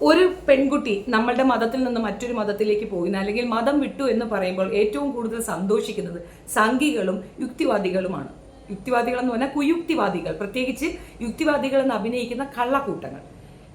ഒരു പെൺകുട്ടി നമ്മളുടെ മതത്തിൽ നിന്ന് മറ്റൊരു മതത്തിലേക്ക് പോകുന്ന അല്ലെങ്കിൽ മതം വിട്ടു എന്ന് പറയുമ്പോൾ ഏറ്റവും കൂടുതൽ സന്തോഷിക്കുന്നത് സംഘികളും യുക്തിവാദികളുമാണ്. യുക്തിവാദികൾ എന്ന് പറഞ്ഞാൽ കുയുക്തിവാദികൾ, പ്രത്യേകിച്ച് യുക്തിവാദികൾ എന്ന് അഭിനയിക്കുന്ന കള്ളക്കൂട്ടങ്ങൾ.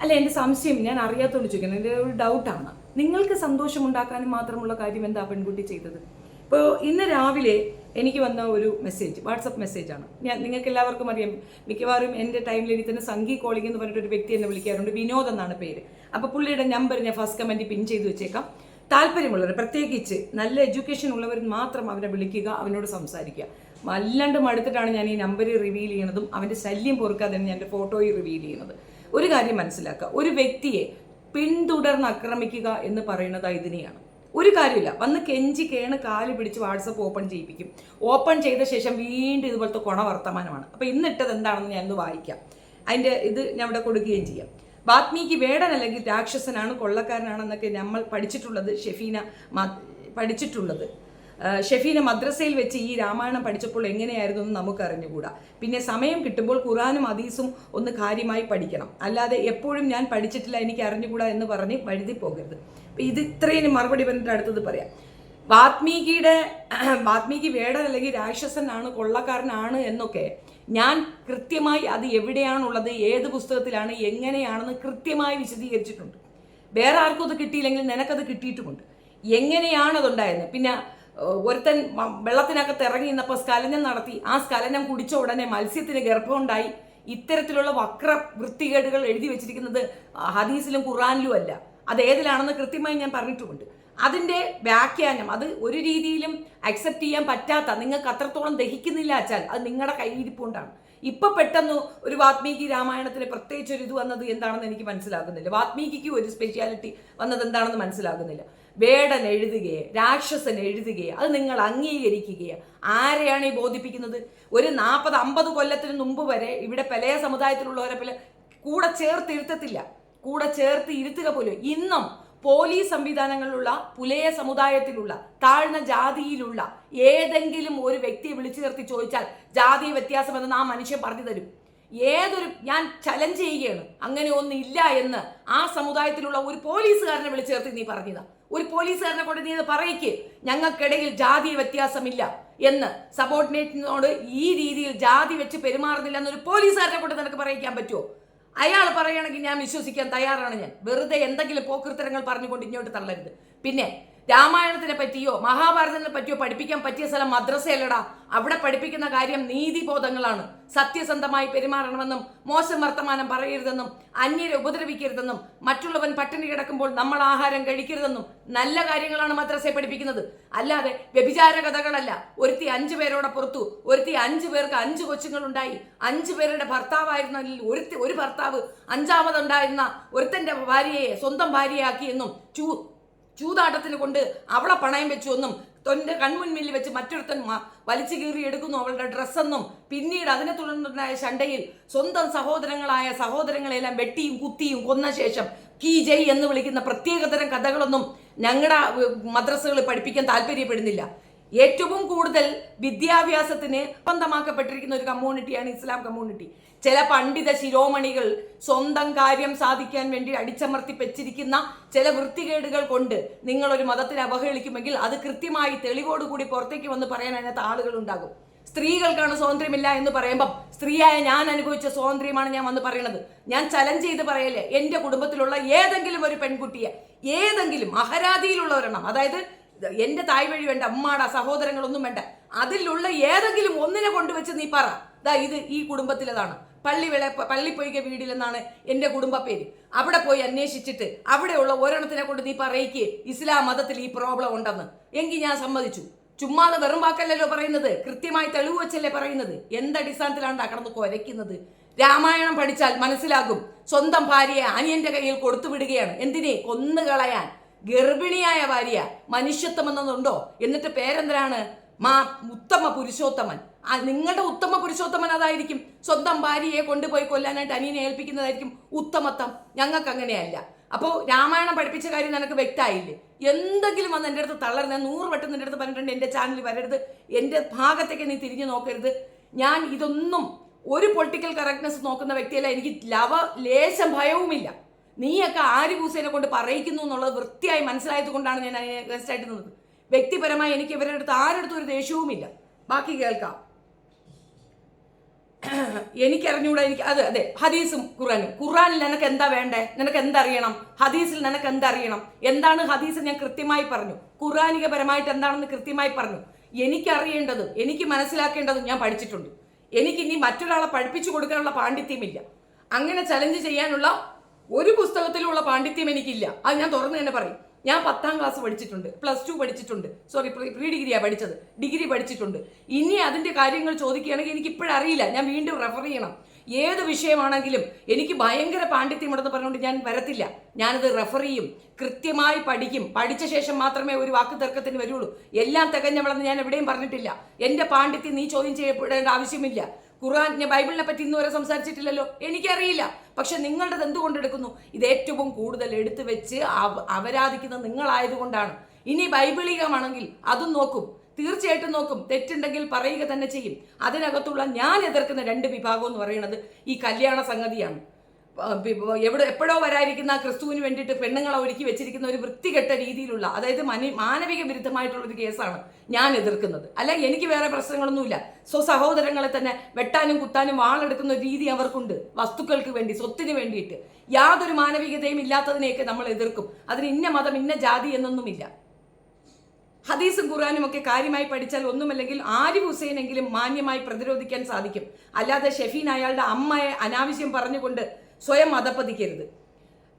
അല്ല, എൻ്റെ സംശയം, ഞാൻ അറിയാത്തോണ്ട് ചോദിക്കുന്നത്, എൻ്റെ ഒരു ഡൗട്ടാണ്. നിങ്ങൾക്ക് സന്തോഷമുണ്ടാക്കാനും മാത്രമുള്ള കാര്യം എന്താ പെൺകുട്ടി ചെയ്തത്? ഇപ്പോൾ ഇന്ന് രാവിലെ എനിക്ക് വന്ന ഒരു മെസ്സേജ്, വാട്സപ്പ് മെസ്സേജാണ്. നിങ്ങൾക്ക് എല്ലാവർക്കും അറിയാം, മിക്കവാറും എൻ്റെ ടൈമിൽ എനിക്ക് തന്നെ സംഘി കോളിംഗ് എന്ന് പറഞ്ഞിട്ട് ഒരു വ്യക്തി എന്നെ വിളിക്കാറുണ്ട്. വിനോദ് എന്നാണ് പേര്. അപ്പോൾ പുള്ളിയുടെ നമ്പർ ഞാൻ ഫസ്റ്റ് കമൻറ്റിൽ പിൻ ചെയ്ത് വെച്ചേക്കാം. താല്പര്യമുള്ളവർ, പ്രത്യേകിച്ച് നല്ല എഡ്യൂക്കേഷൻ ഉള്ളവർ മാത്രം അവനെ വിളിക്കുക, അവനോട് സംസാരിക്കുക. വല്ലാണ്ട് മടുത്തിട്ടാണ് ഞാൻ ഈ നമ്പർ റിവീൽ ചെയ്യണതും അവൻ്റെ ശല്യം പൊറുക്കാതെ ഞാൻ എൻ്റെ ഫോട്ടോയിൽ റിവീൽ ചെയ്യുന്നത്. ഒരു കാര്യം മനസ്സിലാക്കുക, ഒരു വ്യക്തിയെ പിന്തുടർന്ന് ആക്രമിക്കുക എന്ന് പറയുന്നത് ഇതിനെയാണ്. ഒരു കാര്യമില്ല, വന്ന് കെഞ്ചി കേണ് കാല് പിടിച്ച് വാട്സപ്പ് ഓപ്പൺ ചെയ്യിപ്പിക്കും. ഓപ്പൺ ചെയ്ത ശേഷം വീണ്ടും ഇതുപോലത്തെ വർത്തമാനമാണ്. അപ്പോൾ ഇന്നിട്ടത് എന്താണെന്ന് ഞാനൊന്ന് വായിക്കാം. അതിൻ്റെ ഇത് ഞാൻ ഇവിടെ കൊടുക്കുകയും ചെയ്യാം. വാത്മീകി വേടൻ അല്ലെങ്കിൽ രാക്ഷസനാണ്, കൊള്ളക്കാരനാണെന്നൊക്കെ നമ്മൾ പഠിച്ചിട്ടുള്ളത് ഷെഫീന മദ്രസയിൽ വെച്ച് ഈ രാമായണം പഠിച്ചപ്പോൾ എങ്ങനെയായിരുന്നു എന്ന് നമുക്ക് അറിഞ്ഞുകൂടാ. പിന്നെ സമയം കിട്ടുമ്പോൾ ഖുറാനും ഹദീസും ഒന്ന് കാര്യമായി പഠിക്കണം. അല്ലാതെ എപ്പോഴും ഞാൻ പഠിച്ചിട്ടില്ല, എനിക്ക് അറിഞ്ഞുകൂടാ എന്ന് പറഞ്ഞ് വഴുതി പോകരുത്. ഇത് ഇത്രയും മറുപടി പറഞ്ഞിട്ട് അടുത്തത് പറയാം. വാത്മീകി വേടൻ അല്ലെങ്കിൽ രാക്ഷസനാണ്, കൊള്ളക്കാരനാണ് എന്നൊക്കെ ഞാൻ കൃത്യമായി അത് എവിടെയാണുള്ളത്, ഏത് പുസ്തകത്തിലാണ്, എങ്ങനെയാണെന്ന് കൃത്യമായി വിശദീകരിച്ചിട്ടുണ്ട്. വേറെ ആർക്കും അത് കിട്ടിയില്ലെങ്കിൽ നിനക്കത് കിട്ടിയിട്ടുമുണ്ട്. എങ്ങനെയാണ് അതുണ്ടായത്? പിന്നെ ഒരുത്തൻ വെള്ളത്തിനകത്ത് ഇറങ്ങി നിന്നപ്പോൾ സ്ഖലനം നടത്തി, ആ സ്ഖലനം കുടിച്ച ഉടനെ മത്സ്യത്തിന് ഗർഭമുണ്ടായി. ഇത്തരത്തിലുള്ള വൃത്തികേടുകൾ എഴുതി വെച്ചിരിക്കുന്നത് ഹദീസിലും ഖുറാനിലും അല്ല, അത് ഏതിലാണെന്ന് കൃത്യമായി ഞാൻ പറഞ്ഞിട്ടുമുണ്ട്. അതിൻ്റെ വ്യാഖ്യാനം അത് ഒരു രീതിയിലും അക്സെപ്റ്റ് ചെയ്യാൻ പറ്റാത്ത, നിങ്ങൾക്ക് അത്രത്തോളം ദഹിക്കുന്നില്ല വെച്ചാൽ അത് നിങ്ങളുടെ കയ്യിരിപ്പുകൊണ്ടാണ്. ഇപ്പൊ പെട്ടെന്ന് ഒരു വാത്മീകി രാമായണത്തിന് പ്രത്യേകിച്ച് ഒരു ഇത് വന്നത് എന്താണെന്ന് എനിക്ക് മനസ്സിലാകുന്നില്ല. വാത്മീകിക്ക് ഒരു സ്പെഷ്യാലിറ്റി വന്നത് എന്താണെന്ന് മനസ്സിലാകുന്നില്ല. വേടൻ എഴുതുകയെ, രാക്ഷസൻ എഴുതുകയെ, അത് നിങ്ങൾ അംഗീകരിക്കുകയെ. ആരെയാണ് ഈ ബോധിപ്പിക്കുന്നത്? ഒരു 40-50 കൊല്ലത്തിന് മുമ്പ് വരെ ഇവിടെ പലയ സമുദായത്തിലുള്ളവരെ പോലെ കൂടെ ചേർത്ത് ഇരുത്തുക പോലും ഇന്നും പോലീസ് സംവിധാനങ്ങളിലുള്ള പുലയ സമുദായത്തിലുള്ള താഴ്ന്ന ജാതിയിലുള്ള ഏതെങ്കിലും ഒരു വ്യക്തിയെ വിളിച്ചു നിർത്തി ചോദിച്ചാൽ ജാതി വ്യത്യാസം എന്ന് ആ മനുഷ്യൻ പറഞ്ഞു തരും. ഞാൻ ചലഞ്ച് ചെയ്യുകയാണ്, അങ്ങനെ ഒന്നില്ല എന്ന് ആ സമുദായത്തിലുള്ള ഒരു പോലീസുകാരനെ വിളിച്ചു ചേർത്ത് നീ പറഞ്ഞതാ. ഒരു പോലീസുകാരനെ കൊണ്ട് നീ പറയിക്ക്, ഞങ്ങൾക്കിടയിൽ ജാതി വ്യത്യാസമില്ല എന്ന്. സബോർഡിനേറ്റിനോട് ഈ രീതിയിൽ ജാതി വെച്ച് പെരുമാറുന്നില്ല എന്നൊരു പോലീസുകാരനെ കൊണ്ട് നിനക്ക് പറയിക്കാൻ പറ്റുമോ? അയാൾ പറയുകയാണെങ്കിൽ ഞാൻ വിശ്വസിക്കാൻ തയ്യാറാണ്. ഞാൻ വെറുതെ എന്തെങ്കിലും പോക്കൃത്തരങ്ങൾ പറഞ്ഞുകൊണ്ട് ഇങ്ങോട്ട് തള്ളരുത്. പിന്നെ രാമായണത്തിനെ പറ്റിയോ മഹാഭാരതത്തിനെ പറ്റിയോ പഠിപ്പിക്കാൻ പറ്റിയ സ്ഥലം മദ്രസയല്ലടാ. അവിടെ പഠിപ്പിക്കുന്ന കാര്യം നീതിബോധങ്ങളാണ്. സത്യസന്ധമായി പെരുമാറണമെന്നും മോശം വർത്തമാനം പറയരുതെന്നും അന്യരെ ഉപദ്രവിക്കരുതെന്നും മറ്റുള്ളവൻ പട്ടിണി കിടക്കുമ്പോൾ നമ്മൾ ആഹാരം കഴിക്കരുതെന്നും നല്ല കാര്യങ്ങളാണ് മദ്രസയെ പഠിപ്പിക്കുന്നത്. അല്ലാതെ വ്യഭിചാര കഥകളല്ല. ഒരുത്തി 5 പേരോടെ പുറത്തു, ഒരുത്തി 5 പേർക്ക് 5 കൊച്ചുങ്ങളുണ്ടായി, 5 പേരുടെ ഭർത്താവായിരുന്നതിൽ ഒരു ഭർത്താവ് 5ാമതുണ്ടായിരുന്ന ഒരുത്തന്റെ ഭാര്യയെ സ്വന്തം ഭാര്യയാക്കിയെന്നും ചൂതാട്ടത്തിന് കൊണ്ട് അവളെ പണയം വെച്ചു എന്നും തൊന്റെ കൺമുൻപിൽ വെച്ച് മറ്റൊരുത്തൻ വലിച്ചു കീറി എടുക്കുന്നു അവളുടെ ഡ്രസ്സെന്നും പിന്നീട് അതിനെ തുടർന്നുണ്ടായ ശണ്ടയിൽ സ്വന്തം സഹോദരങ്ങളെല്ലാം വെട്ടിയും കുത്തിയും കൊന്ന ശേഷം കീ ജയ് എന്ന് വിളിക്കുന്ന പ്രത്യേകതരം കഥകളൊന്നും ഞങ്ങളുടെ മദ്രസകളിൽ പഠിപ്പിക്കാൻ താല്പര്യപ്പെടുന്നില്ല. ഏറ്റവും കൂടുതൽ വിദ്യാഭ്യാസത്തിന് ബന്ധമാക്കപ്പെട്ടിരിക്കുന്ന ഒരു കമ്മ്യൂണിറ്റിയാണ് ഇസ്ലാം കമ്മ്യൂണിറ്റി. ചില പണ്ഡിത ശിരോമണികൾ സ്വന്തം കാര്യം സാധിക്കാൻ വേണ്ടി അടിച്ചമർത്തി വെച്ചിരിക്കുന്ന ചില വൃത്തികേടുകൾ കൊണ്ട് നിങ്ങളൊരു മതത്തിനെ അവഹേളിക്കുമെങ്കിൽ അത് കൃത്യമായി തെളിവോടുകൂടി പുറത്തേക്ക് വന്ന് പറയാൻ അതിനകത്ത് ആളുകൾ ഉണ്ടാകും. സ്ത്രീകൾക്കാണ് സ്വാതന്ത്ര്യമില്ല എന്ന് പറയുമ്പം സ്ത്രീയായ ഞാൻ അനുഭവിച്ച സ്വാതന്ത്ര്യമാണ് ഞാൻ വന്ന് പറയുന്നത്. ഞാൻ ചലഞ്ച് ചെയ്ത് പറയല്ലേ, എൻ്റെ കുടുംബത്തിലുള്ള ഏതെങ്കിലും ഒരു പെൺകുട്ടിയെ, ഏതെങ്കിലും അഹരാതിയിലുള്ളവരെണ്ണം, അതായത് എൻ്റെ തായ് വഴി വേണ്ട, അമ്മാട സഹോദരങ്ങളൊന്നും വേണ്ട, അതിലുള്ള ഏതെങ്കിലും ഒന്നിനെ കൊണ്ടുവച്ച് നീ പറ, ഇത് ഈ കുടുംബത്തിലതാണ്, പള്ളിപ്പൊയ്ക വീടിലെന്നാണ് എൻ്റെ കുടുംബ പേര്, അവിടെ പോയി അന്വേഷിച്ചിട്ട് അവിടെയുള്ള ഒരെണ്ണത്തിനെ കൊണ്ട് നീ പറയിക്ക് ഇസ്ലാം മതത്തിൽ ഈ പ്രോബ്ലം ഉണ്ടെന്ന്. എങ്കിൽ ഞാൻ സമ്മതിച്ചു. ചുമ്മാതെ വെറും വാക്കല്ലല്ലോ പറയുന്നത്, കൃത്യമായി തെളിവ് വെച്ചല്ലേ പറയുന്നത്. എന്തടിസ്ഥാനത്തിലാണ് കടന്ന് കുരയ്ക്കുന്നത്? രാമായണം പഠിച്ചാൽ മനസ്സിലാകും. സ്വന്തം ഭാര്യയെ അനിയന്റെ കയ്യിൽ കൊടുത്തുവിടുകയാണ്. എന്തിനെ? കൊന്നുകളയാൻ. ഗർഭിണിയായ ഭാര്യ. മനുഷ്യത്വം എന്നതുണ്ടോ? എന്നിട്ട് പേരെന്തരാണ്? ഉത്തമ പുരുഷോത്തമൻ. നിങ്ങളുടെ ഉത്തമ പുരുഷോത്തമൻ അതായിരിക്കും. സ്വന്തം ഭാര്യയെ കൊണ്ടുപോയി കൊല്ലാനായിട്ട് അനിയനെ ഏൽപ്പിക്കുന്നതായിരിക്കും ഉത്തമത്വം. ഞങ്ങൾക്ക് അങ്ങനെയല്ല. അപ്പോൾ രാമായണം പഠിപ്പിച്ച കാര്യം നിനക്ക് വ്യക്തമായില്ലേ? എന്തെങ്കിലും വന്ന് എൻ്റെ അടുത്ത് തള്ളരുത്. 100 വട്ടം നിൻ്റെ അടുത്ത് പറഞ്ഞിട്ടുണ്ട് എൻ്റെ ചാനലിൽ വരരുത്, എൻ്റെ ഭാഗത്തേക്ക് നീ തിരിഞ്ഞു നോക്കരുത്. ഞാൻ ഇതൊന്നും ഒരു പൊളിറ്റിക്കൽ കറക്റ്റ്നെസ് നോക്കുന്ന വ്യക്തിയല്ല. എനിക്ക് ലേശം ഭയവുമില്ല. നീയൊക്കെ ആരിഫ് ഹുസൈനെ കൊണ്ട് പറയിക്കുന്നു എന്നുള്ളത് വൃത്തിയായി മനസ്സിലായത് കൊണ്ടാണ് ഞാൻ ഗസ്റ്റായിട്ട് നിന്നത്. വ്യക്തിപരമായി എനിക്ക് ഇവരുടെ അടുത്ത് ആരുടെ ഒരു ദേഷ്യവുമില്ല. ബാക്കി കേൾക്കാം. എനിക്കറിഞ്ഞൂടാ. എനിക്ക് അതെ ഹദീസും ഖുറാനിൽ നിനക്ക് എന്താ വേണ്ടേ? നിനക്ക് എന്തറിയണം? ഹദീസിൽ നിനക്ക് എന്തറിയണം? എന്താണ് ഹദീസ്? ഞാൻ കൃത്യമായി പറഞ്ഞു. ഖുറാനികപരമായിട്ട് എന്താണെന്ന് കൃത്യമായി പറഞ്ഞു. എനിക്കറിയേണ്ടതും എനിക്ക് മനസ്സിലാക്കേണ്ടതും ഞാൻ പഠിച്ചിട്ടുണ്ട്. എനിക്കിനി മറ്റൊരാളെ പഠിപ്പിച്ചു കൊടുക്കാനുള്ള പാണ്ഡിത്യമില്ല. അങ്ങനെ ചലഞ്ച് ചെയ്യാനുള്ള ഒരു പുസ്തകത്തിലുള്ള പാണ്ഡിത്യം എനിക്കില്ല. അത് ഞാൻ തുറന്നു തന്നെ പറയും. ഞാൻ 10ാം ക്ലാസ് പഠിച്ചിട്ടുണ്ട്, +2 പഠിച്ചിട്ടുണ്ട്, പ്രീ ഡിഗ്രിയാണ് പഠിച്ചത്, ഡിഗ്രി പഠിച്ചിട്ടുണ്ട്. ഇനി അതിന്റെ കാര്യങ്ങൾ ചോദിക്കുകയാണെങ്കിൽ എനിക്ക് ഇപ്പോഴറിയില്ല. ഞാൻ വീണ്ടും റെഫർ ചെയ്യണം. ഏത് വിഷയമാണെങ്കിലും എനിക്ക് ഭയങ്കര പാണ്ഡിത്യമുണ്ടെന്ന് പറഞ്ഞുകൊണ്ട് ഞാൻ വരത്തില്ല. ഞാനത് റെഫർ ചെയ്യും, കൃത്യമായി പഠിക്കും. പഠിച്ച ശേഷം മാത്രമേ ഒരു വാക്ക് തർക്കത്തിന് വരുള്ളൂ. എല്ലാം തികഞ്ഞവളെന്ന് ഞാൻ എവിടെയും പറഞ്ഞിട്ടില്ല. എന്റെ പാണ്ഡിത്യം നീ ചോദ്യം ചെയ്യപ്പെടേണ്ട ആവശ്യമില്ല. ഖുർആൻ ബൈബിളിനെ പറ്റി ഇന്നുവരെ സംസാരിച്ചിട്ടില്ലല്ലോ, എനിക്കറിയില്ല. പക്ഷെ നിങ്ങളുടേത് എന്തുകൊണ്ടെടുക്കുന്നു? ഇത് ഏറ്റവും കൂടുതൽ എടുത്തു വെച്ച് അപരാധിക്കുന്നത് നിങ്ങളായതുകൊണ്ടാണ്. ഇനി ബൈബിളികമാണെങ്കിൽ അതും നോക്കും, തീർച്ചയായിട്ടും നോക്കും. തെറ്റുണ്ടെങ്കിൽ പറയുക തന്നെ ചെയ്യും. അതിനകത്തുള്ള ഞാൻ എതിർക്കുന്ന 2 വിഭാഗം എന്ന് പറയുന്നത് ഈ കല്യാണ സംഗതിയാണ്. എപ്പോഴോ വരാതിരിക്കുന്ന ക്രിസ്തുവിന് വേണ്ടിയിട്ട് പെണ്ണുങ്ങളെ ഒരുക്കി വെച്ചിരിക്കുന്ന ഒരു വൃത്തികെട്ട രീതിയിലുള്ള, അതായത് മാനവിക വിരുദ്ധമായിട്ടുള്ളൊരു കേസാണ് ഞാൻ എതിർക്കുന്നത്. അല്ല, എനിക്ക് വേറെ പ്രശ്നങ്ങളൊന്നുമില്ല. സ്വസഹോദരങ്ങളെ തന്നെ വെട്ടാനും കുത്താനും വാളെടുക്കുന്ന ഒരു രീതി അവർക്കുണ്ട്. വസ്തുക്കൾക്ക് വേണ്ടി, സ്വത്തിന് വേണ്ടിയിട്ട് യാതൊരു മാനവികതയും ഇല്ലാത്തതിനെയൊക്കെ നമ്മൾ എതിർക്കും. അതിന് ഇന്ന മതം ഇന്ന ജാതി എന്നൊന്നുമില്ല. ഹദീസും ഖുറാനും ഒക്കെ കാര്യമായി പഠിച്ചാൽ ഒന്നുമല്ലെങ്കിൽ ആരിഫ് ഹുസൈനെങ്കിലും മാന്യമായി പ്രതിരോധിക്കാൻ സാധിക്കും. അല്ലാതെ ഷെഫീൻ അയാളുടെ അമ്മയെ അനാവശ്യം പറഞ്ഞുകൊണ്ട് സ്വയം മതപ്പതിക്കരുത്.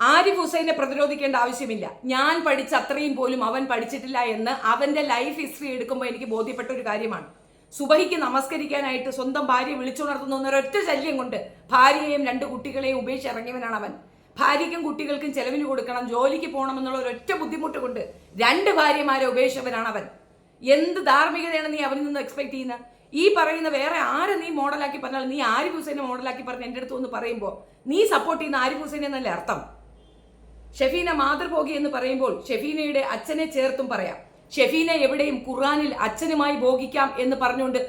ആരിഫ് ഹുസൈനെ പ്രതിരോധിക്കേണ്ട ആവശ്യമില്ല. ഞാൻ പഠിച്ച അത്രയും പോലും അവൻ പഠിച്ചിട്ടില്ല എന്ന് അവന്റെ ലൈഫ് ഹിസ്റ്ററി എടുക്കുമ്പോൾ എനിക്ക് ബോധ്യപ്പെട്ട ഒരു കാര്യമാണ്. സുബഹിക്ക് നമസ്കരിക്കാനായിട്ട് സ്വന്തം ഭാര്യയെ വിളിച്ചുണർത്തുന്ന ഒരൊറ്റ ശല്യം കൊണ്ട് ഭാര്യയെയും 2 കുട്ടികളെയും ഉപേക്ഷിച്ചിറങ്ങിയവനാണ് അവൻ. ഭാര്യയ്ക്കും കുട്ടികൾക്കും ചെലവിന് കൊടുക്കണം, ജോലിക്ക് പോകണം എന്നുള്ള ഒരൊറ്റ ബുദ്ധിമുട്ട് കൊണ്ട് 2 ഭാര്യമാരെ ഉപേക്ഷിച്ചവനാണ് അവൻ. എന്ത് ധാർമ്മികതയാണ് നീ അവനിൽ നിന്ന് എക്സ്പെക്ട് ചെയ്യുന്നത്? ഈ പറയുന്ന വേറെ ആരെ നീ മോഡലാക്കി പറഞ്ഞാൽ, നീ ആരിഫ് ഹുസൈനെ മോഡലാക്കി പറഞ്ഞ് എൻ്റെ അടുത്ത് ഒന്ന് പറയുമ്പോൾ നീ സപ്പോർട്ട് ചെയ്യുന്ന ആരിഫ് ഹുസൈൻ എന്നല്ലേ അർത്ഥം? ഷെഫീന മാതൃഭോഗി എന്ന് പറയുമ്പോൾ ഷെഫീനയുടെ അച്ഛനെ ചേർത്തും പറയാം. ഷെഫീന എവിടെയും ഖുർആനിൽ അച്ഛനുമായി ഭോഗിക്കാം എന്ന് പറഞ്ഞുകൊണ്ട്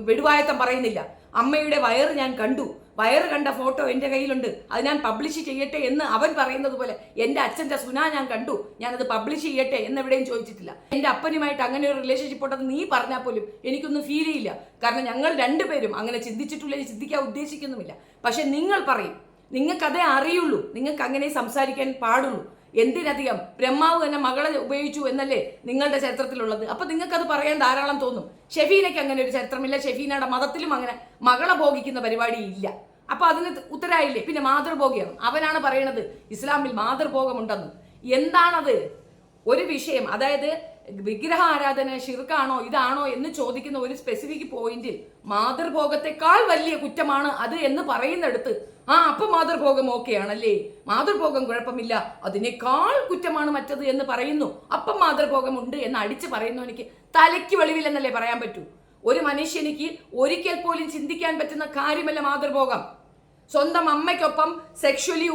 വെടുവായത്തം പറയുന്നില്ല. അമ്മയുടെ വയറ് ഞാൻ കണ്ടു, വയറ് കണ്ട ഫോട്ടോ എൻ്റെ കയ്യിലുണ്ട്, അത് ഞാൻ പബ്ലിഷ് ചെയ്യട്ടെ എന്ന് അവൻ പറയുന്നത് പോലെ എൻ്റെ അച്ഛൻ്റെ സുന ഞാൻ കണ്ടു, ഞാനത് പബ്ലിഷ് ചെയ്യട്ടെ എന്നെവിടെയും ചോദിച്ചിട്ടില്ല. എൻ്റെ അപ്പനുമായിട്ട് അങ്ങനെ ഒരു റിലേഷൻഷിപ്പ് ഉണ്ടെന്ന് നീ പറഞ്ഞാൽ പോലും എനിക്കൊന്നും ഫീൽ ചെയ്യില്ല. കാരണം ഞങ്ങൾ 2 പേരും അങ്ങനെ ചിന്തിച്ചിട്ടില്ല, ചിന്തിക്കാൻ ഉദ്ദേശിക്കുന്നുമില്ല. പക്ഷെ നിങ്ങൾ പറയും, നിങ്ങൾക്കതേ അറിയുള്ളൂ, നിങ്ങൾക്ക് അങ്ങനെ സംസാരിക്കാൻ പാടുള്ളൂ. എന്തിനധികം ബ്രഹ്മാവ് തന്നെ മകളെ ഉപയോഗിച്ചു എന്നല്ലേ നിങ്ങളുടെ ചരിത്രത്തിലുള്ളത്. അപ്പൊ നിങ്ങൾക്കത് പറയാൻ ധാരാളം തോന്നും. ഷെഫീനയ്ക്ക് അങ്ങനെ ഒരു ചരിത്രമില്ല, ഷെഫീനയുടെ മതത്തിലും അങ്ങനെ മകളെ ഭോഗിക്കുന്ന പരിപാടി ഇല്ല. അപ്പൊ അതിന് ഉത്തരായില്ലേ? പിന്നെ മാതൃഭോഗിയാണ്. അവനാണ് പറയണത് ഇസ്ലാമിൽ മാതൃഭോഗമുണ്ടെന്ന്. എന്താണത്? ഒരു വിഷയം, അതായത് വിഗ്രഹ ആരാധന ശിർക്കാണോ ഇതാണോ എന്ന് ചോദിക്കുന്ന ഒരു സ്പെസിഫിക് പോയിന്റിൽ മാതൃഭോഗത്തെക്കാൾ വലിയ കുറ്റമാണ് അത് എന്ന് പറയുന്നിടത്ത് അപ്പൊ മാതൃഭോഗം ഓക്കെയാണല്ലേ, മാതൃഭോഗം കുഴപ്പമില്ല, അതിനേക്കാൾ കുറ്റമാണ് മറ്റത് എന്ന് പറയുന്നു, അപ്പം മാതൃഭോഗം ഉണ്ട് എന്ന് അടിച്ചു പറയുന്നു. എനിക്ക് തലയ്ക്ക് വെളിവില്ലെന്നല്ലേ പറയാൻ പറ്റൂ. ഒരു മനുഷ്യനിക്ക് ഒരിക്കൽ പോലും ചിന്തിക്കാൻ പറ്റുന്ന കാര്യമല്ല മാതൃഭോഗം. സ്വന്തം അമ്മയ്ക്കൊപ്പം സെക്ഷലി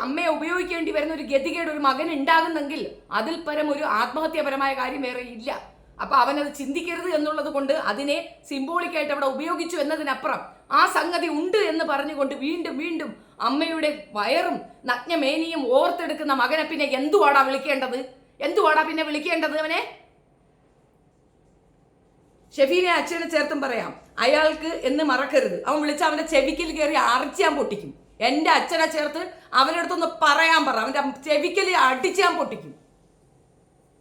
അമ്മയെ ഉപയോഗിക്കേണ്ടി വരുന്ന ഒരു ഗതികേട് ഒരു മകൻ ഉണ്ടാകുന്നെങ്കിൽ അതിൽ പരം ഒരു ആത്മഹത്യാപരമായ കാര്യം വേറെ ഇല്ല. അപ്പൊ അവനത് ചിന്തിക്കരുത് എന്നുള്ളത് കൊണ്ട് അതിനെ സിംബോളിക്കായിട്ട് അവിടെ ഉപയോഗിച്ചു എന്നതിനപ്പുറം ആ സംഗതി ഉണ്ട് എന്ന് പറഞ്ഞുകൊണ്ട് വീണ്ടും വീണ്ടും അമ്മയുടെ വയറും നഗ്നമേനിയും ഓർത്തെടുക്കുന്ന മകനെ പിന്നെ എന്തുവാടാ പിന്നെ വിളിക്കേണ്ടത് അവനെ? ഷെഫീനെ അച്ഛനെ ചേർത്തും പറയാം, അയാൾക്ക് എന്ന് മറക്കരുത്. അവൻ വിളിച്ച അവന്റെ ചെവിക്കൽ കയറി അരച്ചാൻ പൊട്ടിക്കും. എന്റെ അച്ഛനെ ചേർത്ത് അവനടുത്തൊന്ന് പറയാൻ പറ, അവന്റെ ചെവിക്കൽ അടിച്ചാൻ പൊട്ടിക്കും.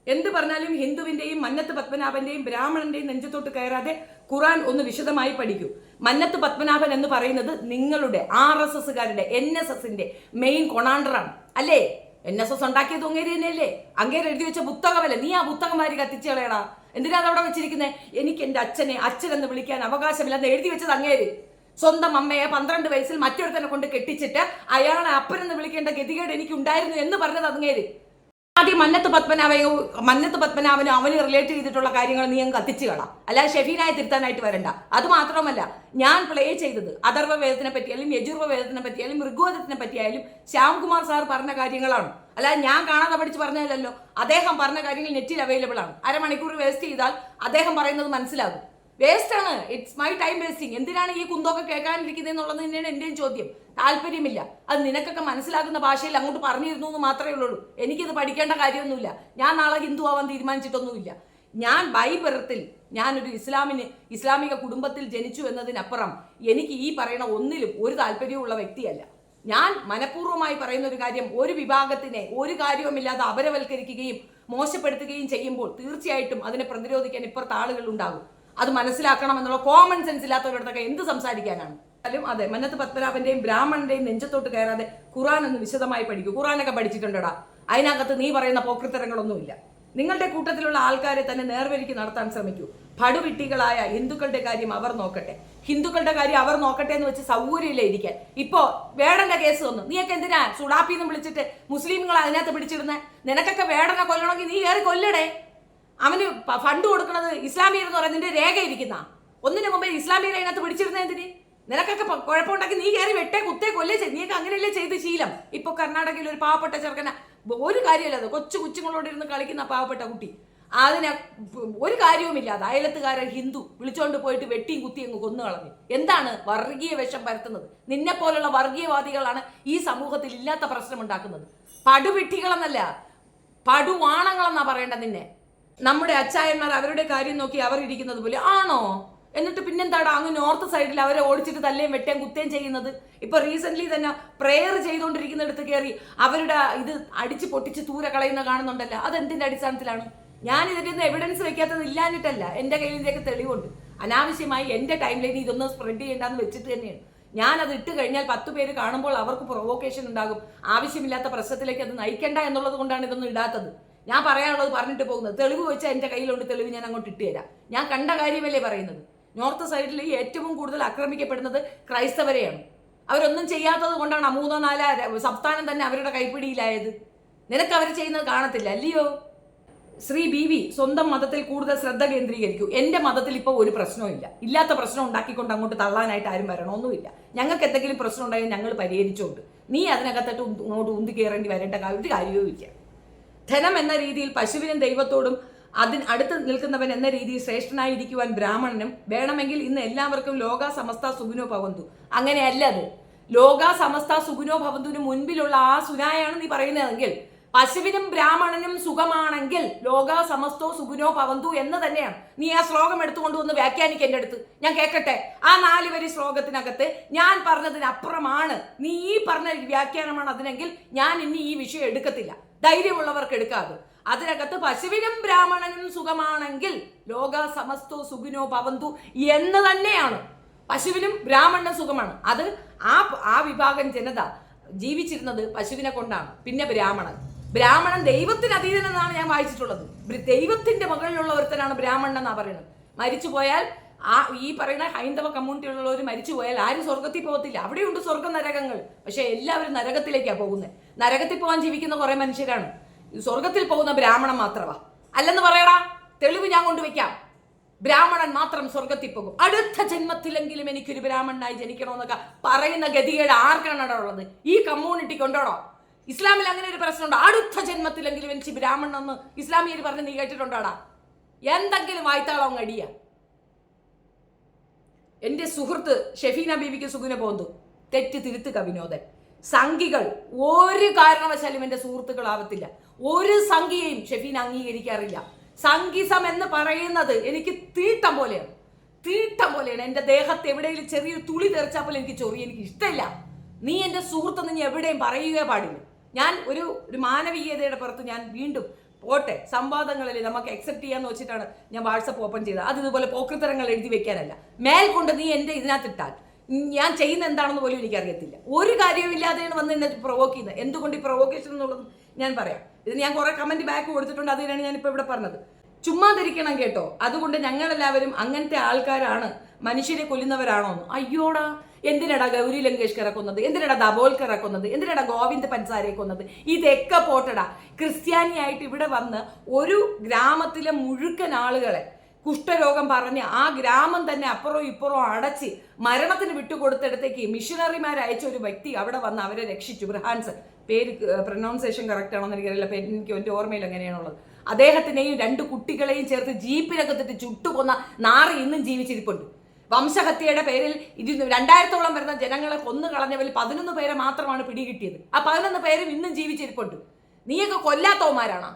എന്ത് പറഞ്ഞാലും ഹിന്ദുവിന്റെയും മന്നത്ത് പത്മനാഭന്റെയും ബ്രാഹ്മണന്റെയും നെഞ്ചത്തോട്ട് കയറാതെ ഖുറാൻ ഒന്ന് വിശദമായി പഠിക്കൂ. മന്നത്ത് പത്മനാഭൻ എന്ന് പറയുന്നത് നിങ്ങളുടെ RSSകാരുടെ NSSന്റെ മെയിൻ കൊണാണ്ടറാണ് അല്ലേ? NSS ഉണ്ടാക്കിയത് അങ്ങേര് തന്നെയല്ലേ? അങ്ങേര് എഴുതി വെച്ച പുസ്തകമല്ലേ? നീ ആ പുസ്തകം മാരി കത്തിച്ചു കളയടാ. എന്തിനാ അവിടെ വെച്ചിരിക്കുന്നത്? എനിക്ക് എൻ്റെ അച്ഛനെന്ന് വിളിക്കാൻ അവകാശമില്ലെന്ന് എഴുതി വെച്ചത് അങ്ങേര്. സ്വന്തം അമ്മയെ 12 വയസ്സിൽ മറ്റൊരുത്തനെ കൊണ്ട് കെട്ടിച്ചിട്ട് അയാളെ അപ്പനെന്ന് വിളിക്കേണ്ട ഗതികേട് എനിക്ക് ഉണ്ടായിരുന്നു എന്ന് പറഞ്ഞത് അങ്ങേര്. ആദ്യം മന്നത്ത് പത്മനാഭനും അവന് റിലേറ്റ് ചെയ്തിട്ടുള്ള കാര്യങ്ങൾ നീ അങ്ങ് കത്തിച്ചു കളാം. അല്ലാതെ ഷെഫീനായി തിരുത്താനായിട്ട് വരണ്ട. അത് മാത്രമല്ല, ഞാൻ പ്ലേ ചെയ്തത് അഥർവ വേദത്തിനെ പറ്റിയാലും യജുർവ വേദത്തിനെ പറ്റിയാലും ഋഗ്വേദത്തിനെ പറ്റിയാലും ശ്യാംകുമാർ സാർ പറഞ്ഞ കാര്യങ്ങളാണ്. അല്ലാതെ ഞാൻ കാണാതെ പഠിച്ച് പറഞ്ഞതല്ലോ. അദ്ദേഹം പറഞ്ഞ കാര്യങ്ങൾ നെറ്റിൽ അവൈലബിൾ ആണ്. അരമണിക്കൂർ വേസ്റ്റ് ചെയ്താൽ അദ്ദേഹം പറയുന്നത് മനസ്സിലാകും. വേസ്റ്റ് ആണ്. It's my time wasting. എന്തിനാണ് ഈ കുന്തൊക്കെ കേൾക്കാനിരിക്കുന്നത് എന്നുള്ളത് തന്നെയാണ് എന്റെയും ചോദ്യം. താല്പര്യമില്ല. അത് നിനക്കൊക്കെ മനസ്സിലാകുന്ന ഭാഷയിൽ അങ്ങോട്ട് പറഞ്ഞിരുന്നു എന്ന് മാത്രമേ ഉള്ളൂ. എനിക്കിത് പഠിക്കേണ്ട കാര്യമൊന്നുമില്ല. ഞാൻ നാളെ ഹിന്ദു ആവാൻ തീരുമാനിച്ചിട്ടൊന്നുമില്ല. ഞാൻ ബൈ ബർത്തിൽ ഞാനൊരു ഇസ്ലാമിക കുടുംബത്തിൽ ജനിച്ചു എന്നതിനപ്പുറം എനിക്ക് ഈ പറയുന്ന ഒന്നിലും ഒരു താല്പര്യമുള്ള വ്യക്തിയല്ല. ഞാൻ മനഃപൂർവ്വമായി പറയുന്ന ഒരു കാര്യം, ഒരു വിഭാഗത്തിനെ ഒരു കാര്യവുമില്ലാതെ അപരവൽക്കരിക്കുകയും മോശപ്പെടുത്തുകയും ചെയ്യുമ്പോൾ തീർച്ചയായിട്ടും അതിനെ പ്രതിരോധിക്കാൻ ഇപ്പുറത്തെ ആളുകൾ ഉണ്ടാകും. അത് മനസ്സിലാക്കണം എന്നുള്ള കോമൺ സെൻസ് ഇല്ലാത്തവരുടെ എന്ത് സംസാരിക്കാനാണ്? അതെ, മന്നത്ത് പത്മനാഭന്റെയും ബ്രാഹ്മണന്റെയും നെഞ്ചത്തോട്ട് കയറാതെ ഖുറാൻ ഒന്ന് വിശദമായി പഠിക്കൂ. ഖുറാനൊക്കെ പഠിച്ചിട്ടുണ്ടടാ. അതിനകത്ത് നീ പറയുന്ന പോക്രിത്തരങ്ങളൊന്നുമില്ല. നിങ്ങളുടെ കൂട്ടത്തിലുള്ള ആൾക്കാരെ തന്നെ നേർവഴിക്ക് നടത്താൻ ശ്രമിക്കൂ. പടുവിട്ടികളായ ഹിന്ദുക്കളുടെ കാര്യം അവർ നോക്കട്ടെ, ഹിന്ദുക്കളുടെ കാര്യം അവർ നോക്കട്ടെ എന്ന് വെച്ച് സൗകര്യമില്ല ഇരിക്കാൻ. ഇപ്പോ വേടന്റെ കേസ് വന്നു. നീയൊക്കെ എന്തിനാ സുഡാപ്പിന്ന് വിളിച്ചിട്ട് മുസ്ലിംകളെ അതിനകത്ത് പിടിച്ചിടുന്നേ? നിനക്കൊക്കെ വേടനെ കൊല്ലണമെങ്കിൽ നീ കയറി കൊല്ലടേ. അവന് ഫണ്ട് കൊടുക്കുന്നത് ഇസ്ലാമിയർ എന്ന് പറയുന്നതിന്റെ രേഖ ഇരിക്കുന്ന ഒന്നിനു മുമ്പേ ഇസ്ലാമിയർ അതിനകത്ത് പിടിച്ചിരുന്ന എന്തിന്? നിനക്കൊക്കെ കുഴപ്പമുണ്ടാക്കി നീ കയറി വെട്ടേ കുത്തേ കൊല്ലേ ചെയ്ത് നീക്ക് അങ്ങനെയല്ലേ ചെയ്ത് ശീലം. ഇപ്പൊ കർണാടകയിൽ ഒരു പാവപ്പെട്ട ചെറുക്കന ഒരു കാര്യമില്ലാതെ കൊച്ചുങ്ങളോട് ഇരുന്ന് കളിക്കുന്ന പാവപ്പെട്ട കുട്ടി, അതിനെ ഒരു കാര്യവുമില്ലാതെ അയലത്തുകാരൻ ഹിന്ദു വിളിച്ചോണ്ട് പോയിട്ട് വെട്ടിയും കുത്തി അങ്ങ് കൊന്നു കളഞ്ഞു. എന്താണ് വർഗീയ വിഷം പരത്തുന്നത്? നിന്നെ പോലുള്ള വർഗീയവാദികളാണ് ഈ സമൂഹത്തിൽ ഇല്ലാത്ത പ്രശ്നം ഉണ്ടാക്കുന്നത്. പടുവിട്ടികളെന്നല്ല, പടുവാണങ്ങളെന്നാ പറയേണ്ട നിന്നെ. നമ്മുടെ അച്ചായന്മാർ അവരുടെ കാര്യം നോക്കി അവർ ഇരിക്കുന്നത് പോലെ ആണോ? എന്നിട്ട് പിന്നെന്താടാ അങ്ങ് നോർത്ത് സൈഡിൽ അവരെ ഓടിച്ചിട്ട് തല്ലേം വെട്ടേം കുത്തേം ചെയ്യുന്നത്? ഇപ്പൊ റീസെന്റ് തന്നെ പ്രെയർ ചെയ്തുകൊണ്ടിരിക്കുന്നിടത്ത് കയറി അവരുടെ ഇത് അടിച്ച് പൊട്ടിച്ച് തൂര കളയുന്ന കാണുന്നുണ്ടല്ലോ. അതെന്തിന്റെ അടിസ്ഥാനത്തിലാണ്? ഞാൻ ഇതിന്റെ ഒന്നും എവിഡൻസ് വെക്കാത്തത് ഇല്ലാഞ്ഞിട്ടല്ല, എന്റെ കയ്യിൽ ഇതിന്റെയൊക്കെ തെളിവുണ്ട്. അനാവശ്യമായി എന്റെ ടൈം ലൈനിൽ ഇതൊന്നും സ്പ്രെഡ് ചെയ്യേണ്ടെന്ന് വെച്ചിട്ട് തന്നെയാണ്. ഞാൻ അത് ഇട്ട് കഴിഞ്ഞാൽ 10 പേര് കാണുമ്പോൾ അവർക്ക് പ്രൊവോക്കേഷൻ ഉണ്ടാകും. ആവശ്യമില്ലാത്ത പ്രശ്നത്തിലേക്ക് അത് നയിക്കണ്ട എന്നുള്ളത് കൊണ്ടാണ് ഇതൊന്നും ഇടാത്തത്. ഞാൻ പറയാനുള്ളത് പറഞ്ഞിട്ട് പോകുന്നത്. തെളിവ് വെച്ചാൽ എന്റെ കയ്യിലുണ്ട്, തെളിവ് ഞാൻ അങ്ങോട്ട് ഇട്ട് തരാം. ഞാൻ കണ്ട കാര്യമല്ലേ പറയുന്നത്. നോർത്ത് സൈഡിൽ ഏറ്റവും കൂടുതൽ ആക്രമിക്കപ്പെടുന്നത് ക്രൈസ്തവരെയാണ്. അവരൊന്നും ചെയ്യാത്തത് കൊണ്ടാണ് 3 or 4 സംസ്ഥാനം തന്നെ അവരുടെ കൈപ്പിടിയിലായത്. നിനക്ക് അവർ ചെയ്യുന്നത് കാണത്തില്ല അല്ലയോ? ശ്രീ ബി സ്വന്തം മതത്തിൽ കൂടുതൽ ശ്രദ്ധ കേന്ദ്രീകരിക്കൂ. എന്റെ മതത്തിൽ ഇപ്പോൾ ഒരു പ്രശ്നവും ഇല്ല. ഇല്ലാത്ത പ്രശ്നം ഉണ്ടാക്കിക്കൊണ്ട് അങ്ങോട്ട് തള്ളാനായിട്ട് ആരും വരണമൊന്നുമില്ല. ഞങ്ങൾക്ക് എന്തെങ്കിലും പ്രശ്നം ഉണ്ടായാൽ ഞങ്ങൾ പരിഹരിച്ചോണ്ട് നീ അതിനകത്തോട്ട് അങ്ങോട്ട് ഉന്തി കയറേണ്ടി വരേണ്ട ഒരു കാര്യവും ഇല്ല. ധനം എന്ന രീതിയിൽ പശുവിനും ദൈവത്തോടും അടുത്ത് നിൽക്കുന്നവൻ എന്ന രീതിയിൽ ശ്രേഷ്ഠനായിരിക്കുവാൻ ബ്രാഹ്മണനും വേണമെങ്കിൽ ഇന്ന് എല്ലാവർക്കും ലോക സമസ്ത സുഖിനോ ഭവന്തു. അങ്ങനെയല്ല. അത് ലോക സമസ്ത സുഖിനോ ഭവന്തുവിന് മുൻപിലുള്ള ആ സുനായാണ് നീ പറയുന്നതെങ്കിൽ, പശുവിനും ബ്രാഹ്മണനും സുഖമാണെങ്കിൽ ലോക സമസ്തോ സുഖിനോ ഭവന്തു എന്ന് തന്നെയാണ്. നീ ആ ശ്ലോകം എടുത്തുകൊണ്ട് വന്ന് വ്യാഖ്യാനിക്കുക എൻ്റെ അടുത്ത്, ഞാൻ കേൾക്കട്ടെ. ആ 4 വരി ശ്ലോകത്തിനകത്ത് ഞാൻ പറഞ്ഞതിനപ്പുറമാണ് നീ ഈ പറഞ്ഞ വ്യാഖ്യാനമാണ് അതിനെങ്കിൽ ഞാൻ ഇനി ഈ വിഷയം എടുക്കത്തില്ല. ധൈര്യമുള്ളവർക്ക് എടുക്കാതെ അതിനകത്ത് പശുവിനും ബ്രാഹ്മണനും സുഖമാണെങ്കിൽ ലോക സമസ്തോ സുഖിനോ ഭവന്തു എന്ന് തന്നെയാണ്. പശുവിനും ബ്രാഹ്മണനും സുഖമാണ്. അത് ആ വിഭാഗം ജനത ജീവിച്ചിരുന്നത് പശുവിനെ കൊണ്ടാണ്. പിന്നെ ബ്രാഹ്മണൻ ദൈവത്തിന് അതീതനെന്നാണ് ഞാൻ വായിച്ചിട്ടുള്ളത്. ദൈവത്തിന്റെ മുകളിലുള്ള ഒരുത്തനാണ് ബ്രാഹ്മണൻ എന്നാ പറയുന്നത്. മരിച്ചുപോയാൽ ഈ പറയുന്ന ഹൈന്ദവ കമ്മ്യൂണിറ്റിയിലുള്ളവർ മരിച്ചുപോയാൽ ആരും സ്വർഗത്തിൽ പോകത്തില്ല. അവിടെയുണ്ട് സ്വർഗ നരകങ്ങൾ. പക്ഷെ എല്ലാവരും നരകത്തിലേക്കാണ് പോകുന്നത്. നരകത്തിൽ പോകാൻ ജീവിക്കുന്ന കുറെ മനുഷ്യരാണ്. സ്വർഗത്തിൽ പോകുന്ന ബ്രാഹ്മണൻ മാത്രമാ അല്ലെന്ന് പറയടാ. തെളിവ് ഞാൻ കൊണ്ടുവയ്ക്കാം. ബ്രാഹ്മണൻ മാത്രം സ്വർഗത്തിൽ പോകും. അടുത്ത ജന്മത്തിലെങ്കിലും എനിക്കൊരു ബ്രാഹ്മണനായി ജനിക്കണമെന്നൊക്കെ പറയുന്ന ഗതികേട് ആർക്കാണ് ഉള്ളത്? ഈ കമ്മ്യൂണിറ്റിക്ക് ഉണ്ടോടോ? ഇസ്ലാമിൽ അങ്ങനെ ഒരു പ്രശ്നമുണ്ടോ? അടുത്ത ജന്മത്തിലെങ്കിലും എനിക്ക് ബ്രാഹ്മണൻ എന്ന് ഇസ്ലാമിയർ പറഞ്ഞ് നീ കേട്ടിട്ടുണ്ടോടാ? എന്തെങ്കിലും വായ്ത്താളം അടിയ. എന്റെ സുഹൃത്ത് ഷെഫീന ബീവിക്ക് സുഖിനെ പോകുന്നു. തെറ്റ് തിരുത്തുക വിനോദൻ. സംഘികൾ ഒരു കാരണവശാലും എന്റെ സുഹൃത്തുക്കളാവത്തില്ല. ഒരു സംഘിയെയും ഷെഫീന അംഗീകരിക്കാറില്ല. സംഘിസം എന്ന് പറയുന്നത് എനിക്ക് തീട്ടം പോലെയാണ്. എന്റെ ദേഹത്ത് എവിടെയെങ്കിലും ചെറിയൊരു തുളി തെറിച്ചാൽ പോലും എനിക്ക് ചൊറി. എനിക്ക് ഇഷ്ടമില്ല. നീ എന്റെ സുഹൃത്തെന്ന് നീ എവിടെയും പറയുകയേ പാടില്ല. ഞാൻ ഒരു മാനവീയതയുടെ പുറത്ത് ഞാൻ വീണ്ടും പോട്ടെ. സംവാദങ്ങളിൽ നമുക്ക് അക്സെപ്റ്റ് ചെയ്യാന്ന് വെച്ചിട്ടാണ് ഞാൻ വാട്സപ്പ് ഓപ്പൺ ചെയ്തത്. അത് ഇതുപോലെ പോക്രിത്തരങ്ങൾ എഴുതി വെക്കാനല്ല. മേൽക്കൊണ്ട് നീ എന്റെ ഇതിനകത്തിട്ടാൽ ഞാൻ ചെയ്യുന്ന എന്താണെന്ന് പോലും എനിക്കറിയത്തില്ല. ഒരു കാര്യമില്ലാതെയാണ് വന്ന് എന്നെ പ്രൊവോക്ക് ചെയ്യുന്നത്. എന്തുകൊണ്ട് ഈ പ്രൊവോക്കേഷൻ എന്നുള്ളത് ഞാൻ പറയാം. ഇത് ഞാൻ കുറെ കമന്റ് ബാക്ക് കൊടുത്തിട്ടുണ്ട്. അതിനാണ് ഞാനിപ്പോൾ ഇവിടെ പറഞ്ഞത്. ചുമ്മാതിരിക്കണം കേട്ടോ. അതുകൊണ്ട് ഞങ്ങളെല്ലാവരും അങ്ങനത്തെ ആൾക്കാരാണ്, മനുഷ്യരെ കൊല്ലുന്നവരാണോ? അയ്യോടാ, എന്തിനടാ ഗൗരി ലങ്കേഷ്കറെ കൊന്നത്? എന്തിനടാ ദബോൽക്കറെ കൊന്നത്? എന്തിനടാ ഗോവിന്ദ് പൻസാരെ കൊന്നത്? ഇതൊക്കെ പോട്ടടാ. ക്രിസ്ത്യാനിയായിട്ട് ഇവിടെ വന്ന് ഒരു ഗ്രാമത്തിലെ മുഴുക്കൻ ആളുകളെ കുഷ്ഠരോഗം പറഞ്ഞ് ആ ഗ്രാമം തന്നെ അപ്പുറവും ഇപ്പുറവും അടച്ച് മരണത്തിന് വിട്ടുകൊടുത്തിടത്തേക്ക് മിഷനറിമാർ അയച്ച ഒരു വ്യക്തി അവിടെ വന്ന് അവരെ രക്ഷിച്ചു. ബ്രഹാൻസൺ, പേര് പ്രൊനൗൺസിയേഷൻ കറക്റ്റ് ആണോന്ന് എനിക്കറിയില്ല, എനിക്ക് എൻ്റെ ഓർമ്മയിൽ എങ്ങനെയാണുള്ളത്. അദ്ദേഹത്തിനെയും 2 കുട്ടികളെയും ചേർത്ത് ജീപ്പിനകത്തിട്ട് ചുട്ടുകൊന്ന നാറി ഇന്നും ജീവിച്ചിരിപ്പുണ്ട്. വംശഹത്യയുടെ പേരിൽ 2000-ഓളം വരുന്ന ജനങ്ങളെ കൊന്നു കളഞ്ഞവരിൽ 11 പേരെ മാത്രമാണ് പിടികിട്ടിയത്. ആ 11 പേരും ഇന്നും ജീവിച്ചിരിപ്പുണ്ട്. നീയൊക്കെ കൊല്ലാത്തവന്മാരാണോ?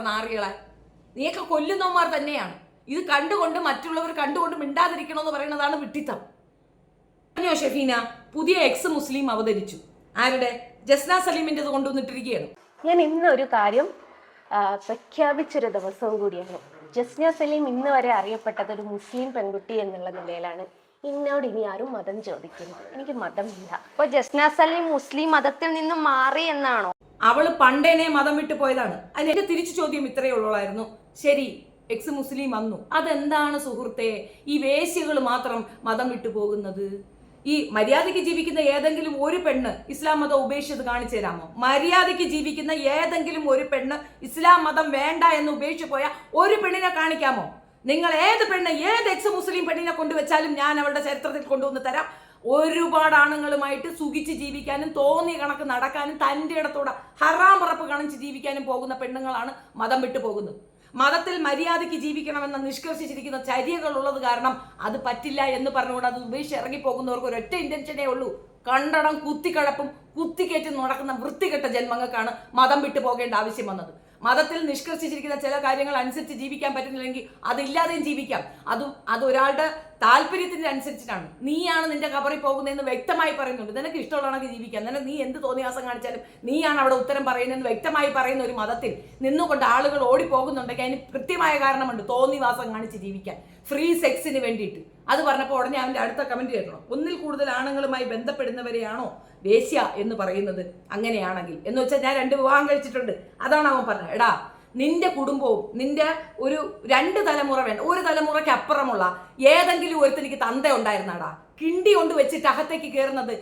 നാറികളെ? നീയൊക്കെ കൊല്ലുന്നവന്മാർ തന്നെയാണ്. ഇത് കണ്ടുകൊണ്ട് മറ്റുള്ളവർ കണ്ടുകൊണ്ട് മിണ്ടാതിരിക്കണമെന്ന് പറയുന്നതാണ് വിഡ്ഢിത്തം. പറഞ്ഞോ ഷെഫീന, പുതിയ എക്സ് മുസ്ലിം അവതരിച്ചു. ആരുടെ? ജസ്ന സലീമിൻ്റെ കൊണ്ടുവന്നിട്ടിരിക്കുകയാണ്. ഞാൻ ഇന്നൊരു കാര്യം പ്രഖ്യാപിച്ചൊരു ദിവസവും കൂടിയാണ്. ജസ്ന സലീം ഇന്ന് വരെ അറിയപ്പെട്ടത് ഒരു മുസ്ലിം പെൺകുട്ടി എന്നുള്ള നിലയിലാണ്. എന്നോട് ഇനി ആരും മതം ചോദിക്കുന്നു. എനിക്ക് മതമില്ല. അപ്പൊ ജസ്ന സലീം മുസ്ലിം മതത്തിൽ നിന്ന് മാറി എന്നാണോ? അവള് പണ്ടേനെ മതം വിട്ടു പോയതാണ്. അതിന്റെ തിരിച്ചു ചോദ്യം ഇത്രയേ ഉള്ളായിരുന്നു. ശരി, എക്സ് മുസ്ലിം വന്നു, അതെന്താണ് സുഹൃത്തെ ഈ വേശ്യകൾ മാത്രം മതം വിട്ടു പോകുന്നത്? ഈ മര്യാദയ്ക്ക് ജീവിക്കുന്ന ഏതെങ്കിലും ഒരു പെണ്ണ് ഇസ്ലാം മതം ഉപേക്ഷിച്ചത് കാണിച്ചു തരാമോ? മര്യാദയ്ക്ക് ജീവിക്കുന്ന ഏതെങ്കിലും ഒരു പെണ്ണ് ഇസ്ലാം മതം വേണ്ട എന്ന് ഉപേക്ഷിച്ചു പോയ ഒരു പെണ്ണിനെ കാണിക്കാമോ? നിങ്ങൾ ഏത് പെണ്ണ്, ഏത് എക്സ് മുസ്ലിം പെണ്ണിനെ കൊണ്ടുവച്ചാലും ഞാൻ അവളുടെ ചരിത്രത്തിൽ കൊണ്ടുവന്ന് തരാം. ഒരുപാട് ആണുങ്ങളുമായിട്ട് സുഖിച്ച് ജീവിക്കാനും തോന്നിയ കണക്ക് നടക്കാനും തൻ്റെ ഇടത്തോടെ ഹറാം ഉറപ്പ് കാണിച്ച് ജീവിക്കാനും പോകുന്ന പെണ്ണുങ്ങളാണ് മതം വിട്ടു പോകുന്നത്. മതത്തിൽ മര്യാദയ്ക്ക് ജീവിക്കണമെന്ന് നിഷ്കർഷിച്ചിരിക്കുന്ന ചര്യകൾ ഉള്ളത് കാരണം അത് പറ്റില്ല എന്ന് പറഞ്ഞുകൊണ്ട് അത് ഉപേക്ഷിച്ച് ഇറങ്ങിപ്പോകുന്നവർക്ക് ഒരൊറ്റ ഇന്റൻഷനേ ഉള്ളൂ: കണ്ടടം കുത്തിക്കഴപ്പും കുത്തിക്കയറ്റും നടക്കുന്ന വൃത്തികെട്ട ജന്മങ്ങൾക്കാണ് മതം വിട്ടു പോകേണ്ട ആവശ്യം വന്നത്. മതത്തിൽ നിഷ്കർഷിച്ചിരിക്കുന്ന ചില കാര്യങ്ങൾ അനുസരിച്ച് ജീവിക്കാൻ പറ്റുന്നില്ലെങ്കിൽ അതില്ലാതെയും ജീവിക്കാം. അത് ഒരാളുടെ താല്പര്യത്തിന്റെ അനുസരിച്ചിട്ടാണ്. നീയാണ് നിന്റെ കബറിൽ പോകുന്നതെന്ന് വ്യക്തമായി പറയുന്നുണ്ട്. നിനക്ക് ഇഷ്ടമുള്ളതാണെങ്കിൽ ജീവിക്കാം. നിനക്ക് നീ എന്ത് തോന്നിയാസം കാണിച്ചാലും നീയാണ് അവിടെ ഉത്തരം പറയുന്നതെന്ന് വ്യക്തമായി പറയുന്ന ഒരു മതത്തിൽ നിന്നുകൊണ്ട് ആളുകൾ ഓടിപ്പോകുന്നുണ്ടെങ്കിൽ അതിന് കൃത്യമായ കാരണമുണ്ട്: തോന്നിവാസം കാണിച്ച് ജീവിക്കാൻ, ഫ്രീ സെക്സിന് വേണ്ടിയിട്ട്. അത് പറഞ്ഞപ്പോൾ ഉടനെ അവൻ്റെ അടുത്ത കമന്റ് കേട്ടോ: ഒന്നിൽ കൂടുതൽ ആണുങ്ങളുമായി ബന്ധപ്പെടുന്നവരെയാണോ വേശ്യ എന്ന് പറയുന്നത്? അങ്ങനെയാണെങ്കിൽ എന്ന് വെച്ചാൽ ഞാൻ 2 വിവാഹം കഴിച്ചിട്ടുണ്ട്, അതാണ് അവൻ പറഞ്ഞത്. എടാ, നിന്റെ കുടുംബവും നിന്റെ ഒരു 2 തലമുറ വേണ്ട, ഒരു തലമുറയ്ക്ക് അപ്പുറമുള്ള ഏതെങ്കിലും ഒരുത്തനിക്ക് തന്ത ഉണ്ടായിരുന്നാടാ? കിണ്ടി കൊണ്ട് വെച്ചിട്ട് അകത്തേക്ക് കയറുന്നത്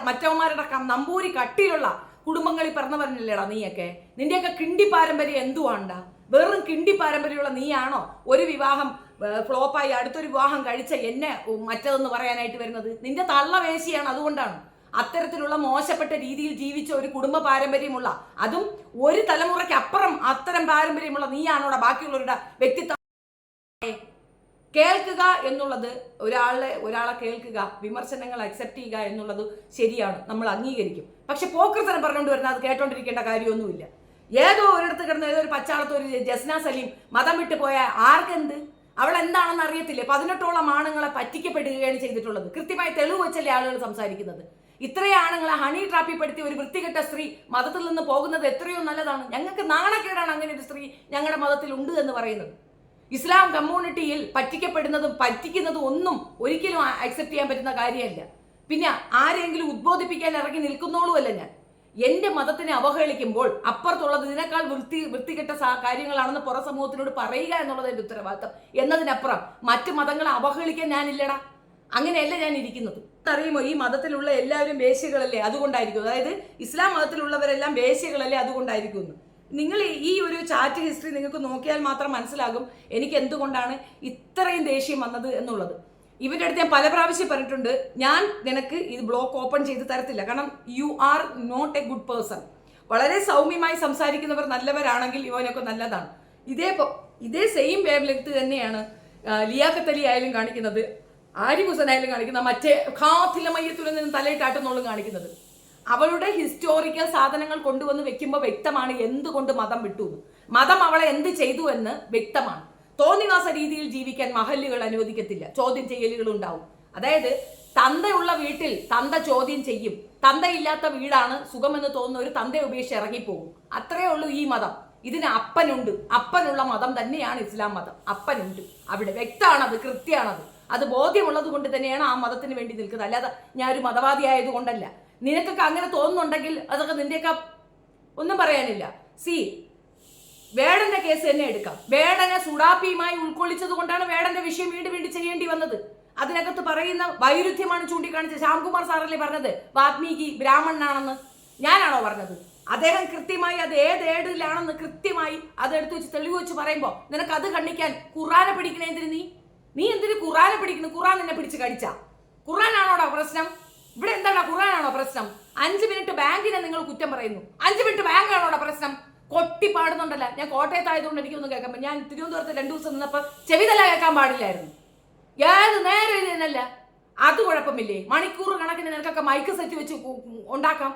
മറ്റവന്മാരുടെ നമ്പൂരി കട്ടിയിലുള്ള കുടുംബങ്ങളിൽ പിറന്നവരല്ലേടാ നീയൊക്കെ? നിന്റെയൊക്കെ കിണ്ടി പാരമ്പര്യം എന്തുവാണ്ടാ? വെറും കിണ്ടി പാരമ്പര്യമുള്ള നീയാണോ ഒരു വിവാഹം ഫ്ലോപ്പായി അടുത്തൊരു വിവാഹം കഴിച്ച എന്നെ മറ്റതെന്ന് പറയാനായിട്ട് വരുന്നത്? നിന്റെ തള്ള വേശിയാണ്. അതുകൊണ്ടാണ് അത്തരത്തിലുള്ള മോശപ്പെട്ട രീതിയിൽ ജീവിച്ച ഒരു കുടുംബ പാരമ്പര്യമുള്ള, അതും ഒരു തലമുറയ്ക്ക് അപ്പുറം അത്തരം പാരമ്പര്യമുള്ള നീയാണോടെ ബാക്കിയുള്ളവരുടെ വ്യക്തിത്വം കേൾക്കുക എന്നുള്ളത്? ഒരാളെ കേൾക്കുക, വിമർശനങ്ങൾ അക്സെപ്റ്റ് ചെയ്യുക എന്നുള്ളത് ശരിയാണ്, നമ്മൾ അംഗീകരിക്കും. പക്ഷെ പോക്കൃത്തരം പറഞ്ഞുകൊണ്ട് വരുന്ന അത് കേട്ടോണ്ടിരിക്കേണ്ട കാര്യമൊന്നുമില്ല. ഏതോ ഒരിടത്ത് കിടന്ന ഏതോ ഒരു പച്ചാളത്ത് ഒരു ജസ്ന സലീം മതം വിട്ടു പോയ ആർക്കെന്ത്? അവൾ എന്താണെന്ന് അറിയത്തില്ലേ? 18ഓളം ആണുങ്ങളെ പറ്റിക്കപ്പെടുകയാണ് ചെയ്തിട്ടുള്ളത്. കൃത്യമായി തെളിവ് വെച്ചല്ലേ ആളുകൾ സംസാരിക്കുന്നത്. ഇത്രയും ആണുങ്ങളെ ഹണി ട്രാപ്പിൽപ്പെടുത്തി ഒരു വൃത്തികെട്ട സ്ത്രീ മതത്തിൽ നിന്ന് പോകുന്നത് എത്രയോ നല്ലതാണ്. ഞങ്ങൾക്ക് നാണക്കേടാണ് അങ്ങനെ ഒരു സ്ത്രീ ഞങ്ങളുടെ മതത്തിൽ ഉണ്ട് എന്ന് പറയുന്നത്. ഇസ്ലാം കമ്മ്യൂണിറ്റിയിൽ പറ്റിക്കുന്നതും ഒന്നും ഒരിക്കലും അക്സെപ്റ്റ് ചെയ്യാൻ പറ്റുന്ന കാര്യമല്ല. പിന്നെ ആരെങ്കിലും ഉദ്ബോധിപ്പിക്കാൻ ഇറങ്ങി നിൽക്കുന്നോളുമല്ല ഞാൻ. എന്റെ മതത്തിനെ അവഹേളിക്കുമ്പോൾ അപ്പുറത്തുള്ളത് ഇതിനേക്കാൾ വൃത്തികെട്ട കാര്യങ്ങളാണെന്ന് പുറ സമൂഹത്തിനോട് പറയുക എന്നുള്ളത് എൻ്റെ ഉത്തരവാദിത്തം. എന്നതിനപ്പുറം മറ്റു മതങ്ങളെ അവഹേളിക്കാൻ ഞാനില്ലടാ. അങ്ങനെയല്ല ഞാൻ ഇരിക്കുന്നത്. അറിയുമോ, ഈ മതത്തിലുള്ള എല്ലാവരും വേശ്യകളല്ലേ, അതുകൊണ്ടായിരിക്കും. അതായത് ഇസ്ലാം മതത്തിലുള്ളവരെല്ലാം വേശ്യകളല്ലേ, അതുകൊണ്ടായിരിക്കും. നിങ്ങൾ ഈ ഒരു ചാറ്റ് ഹിസ്റ്ററി നിങ്ങൾക്ക് നോക്കിയാൽ മാത്രം മനസ്സിലാകും എനിക്ക് എന്തുകൊണ്ടാണ് ഇത്രയും ദേഷ്യം വന്നത് എന്നുള്ളത്. ഇവരുടെ അടുത്ത് ഞാൻ പല പ്രാവശ്യം പറഞ്ഞിട്ടുണ്ട്, ഞാൻ നിനക്ക് ഇത് ബ്ലോക്ക് ഓപ്പൺ ചെയ്ത് തരത്തില്ല. കാരണം you are not a good person. വളരെ സൗമ്യമായി സംസാരിക്കുന്നവർ നല്ലവരാണെങ്കിൽ ഇവനൊക്കെ നല്ലതാണ്. ഇതേ സെയിം വേവ് ലെങ്ത് തന്നെയാണ് ലിയാഖത്ത് അലി ആയാലും കാണിക്കുന്നത്, ആരിഫ് ഹുസൈൻ ആയാലും കാണിക്കുന്ന, മറ്റേ ഖാത്തില മയ്യത്തുൽ നിന്ന് തലയിട്ടാട്ടെന്നോളും കാണിക്കുന്നത്. അവളുടെ ഹിസ്റ്റോറിക്കൽ സാധനങ്ങൾ കൊണ്ടുവന്ന് വെക്കുമ്പോൾ വ്യക്തമാണ് എന്തുകൊണ്ട് മതം വിട്ടു. മതം അവളെ എന്ത് ചെയ്തു എന്ന് വ്യക്തമാണ്. തോന്നിവാസ രീതിയിൽ ജീവിക്കാൻ മഹല്ലുകൾ അനുവദിക്കത്തില്ല, ചോദ്യം ചെയ്യലുകൾ ഉണ്ടാവും. അതായത് തന്തയുള്ള വീട്ടിൽ തന്ത ചോദ്യം ചെയ്യും, തന്തയില്ലാത്ത വീടാണ് സുഖമെന്ന് തോന്നുന്ന ഒരു തന്തയെ ഉപേക്ഷിച്ച് ഇറങ്ങിപ്പോകും. അത്രയേ ഉള്ളൂ ഈ മതം. ഇതിന് അപ്പനുണ്ട്, അപ്പനുള്ള മതം തന്നെയാണ് ഇസ്ലാം മതം. അപ്പനുണ്ട് അവിടെ, വ്യക്തമാണത്, കൃത്യമാണത്. അത് ബോധ്യമുള്ളത് കൊണ്ട് തന്നെയാണ് ആ മതത്തിന് വേണ്ടി നിൽക്കുന്നത്. അല്ലാതെ ഞാൻ ഒരു മതവാദി ആയതുകൊണ്ടല്ല. നിനക്കൊക്കെ അങ്ങനെ തോന്നുന്നുണ്ടെങ്കിൽ അതൊക്കെ നിന്റെയൊക്കെ ഒന്നും പറയാനില്ല. വേടന്റെ കേസ് തന്നെ എടുക്കാം. വേടനെ സുഡാപ്പിയുമായി ഉൾക്കൊള്ളിച്ചത് കൊണ്ടാണ് വേടന്റെ വിഷയം വീണ്ടും ചെയ്യേണ്ടി വന്നത്. അതിനകത്ത് പറയുന്ന വൈരുദ്ധ്യമാണ് ചൂണ്ടിക്കാണിച്ചത്. ശ്യാംകുമാർ സാറല്ലേ പറഞ്ഞത് വാൽമീകി ബ്രാഹ്മണനാണെന്ന്? ഞാനാണോ പറഞ്ഞത്? അദ്ദേഹം കൃത്യമായി അത് ഏത് ഏടിലാണെന്ന് കൃത്യമായി അതെടുത്ത് വെച്ച് തെളിവ് വെച്ച് പറയുമ്പോ നിനക്ക് അത് കണ്ണിക്കാൻ ഖുറാനെ പിടിക്കണേ എന്തിന്? നീ എന്തിന് ഖുറാനെ പിടിക്കുന്നു? ഖുറാൻ നിന്നെ പിടിച്ച് കടിച്ച ഖുറാനാണോടാ പ്രശ്നം? ഇവിടെ എന്താടാ ഖുറാനാണോ പ്രശ്നം? 5 മിനിറ്റ് ബാങ്കിനെ നിങ്ങൾ കുറ്റം പറയുന്നു. 5 മിനിറ്റ് ബാങ്കാണോടാ പ്രശ്നം? കൊട്ടി പാടുന്നുണ്ടല്ല. ഞാൻ കോട്ടയത്തായതുകൊണ്ട് എനിക്കൊന്നും കേൾക്കാൻ, ഞാൻ തിരുവനന്തപുരത്ത് 2 ദിവസം നിന്നപ്പോൾ ചെവിതല കേൾക്കാൻ പാടില്ലായിരുന്നു. ഏത് നേരം ഇത് തന്നെയല്ല. അത് കുഴപ്പമില്ലേ? മണിക്കൂർ കണക്കിന് നിനക്കൊക്കെ മൈക്ക് സെറ്റ് വെച്ച് ഉണ്ടാക്കാം.